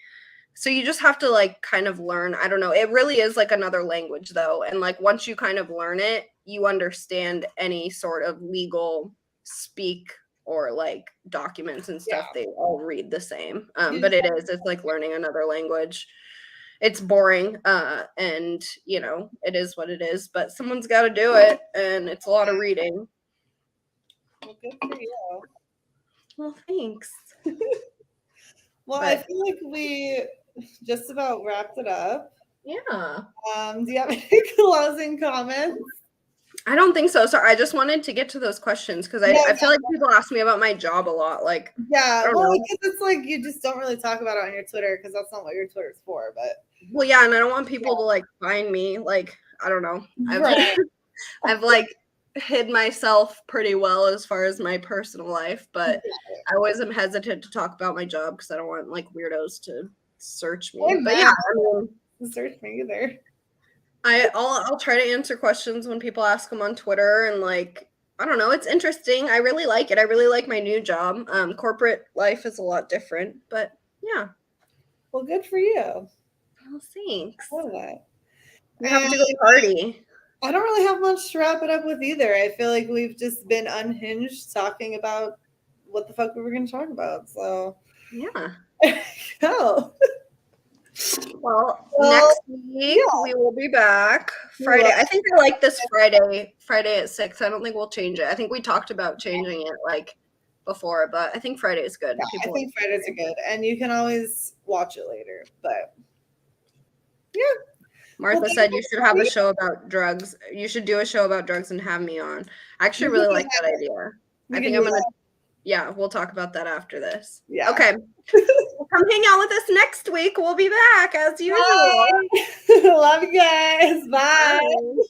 So you just have to like kind of learn. I don't know. It really is like another language though. And like once you kind of learn it, you understand any sort of legal speak or like documents and stuff. They all read the same. But it's like learning another language. It's boring. And you know, it is what it is, but someone's got to do it. And it's a lot of reading. Well, good for you. Well, thanks. Well, I feel like we just about wrapped it up. Yeah. Do you have any closing comments? I don't think so. Sorry, I just wanted to get to those questions because I feel like people ask me about my job a lot. Like, yeah, well, because it's like you just don't really talk about it on your Twitter because that's not what your Twitter's for. But well, yeah, and I don't want people to like find me. Like, I don't know. right. I've like hid myself pretty well as far as my personal life, but I always am hesitant to talk about my job because I don't want like weirdos to search me. Hey, but yeah, I mean, search me either. I'll try to answer questions when people ask them on Twitter, and like, I don't know, it's interesting. I really like it. I really like my new job. Corporate life is a lot different, but yeah. Well, good for you. Well, thanks. I love that. We have to go party. I don't really have much to wrap it up with either. I feel like we've just been unhinged talking about what the fuck we were going to talk about. So yeah. Go. Well, next week we will be back Friday. I think I like this Friday at 6. I don't think we'll change it. I think we talked about changing it like before, but I think Friday is good. Yeah, I think Fridays are good, and you can always watch it later. But yeah, Martha said you should have a show about drugs. You should do a show about drugs and have me on. I actually really like that idea. I think I'm gonna. Yeah, we'll talk about that after this. Yeah. Okay. Come hang out with us next week. We'll be back as usual. Love you guys. Bye. Bye.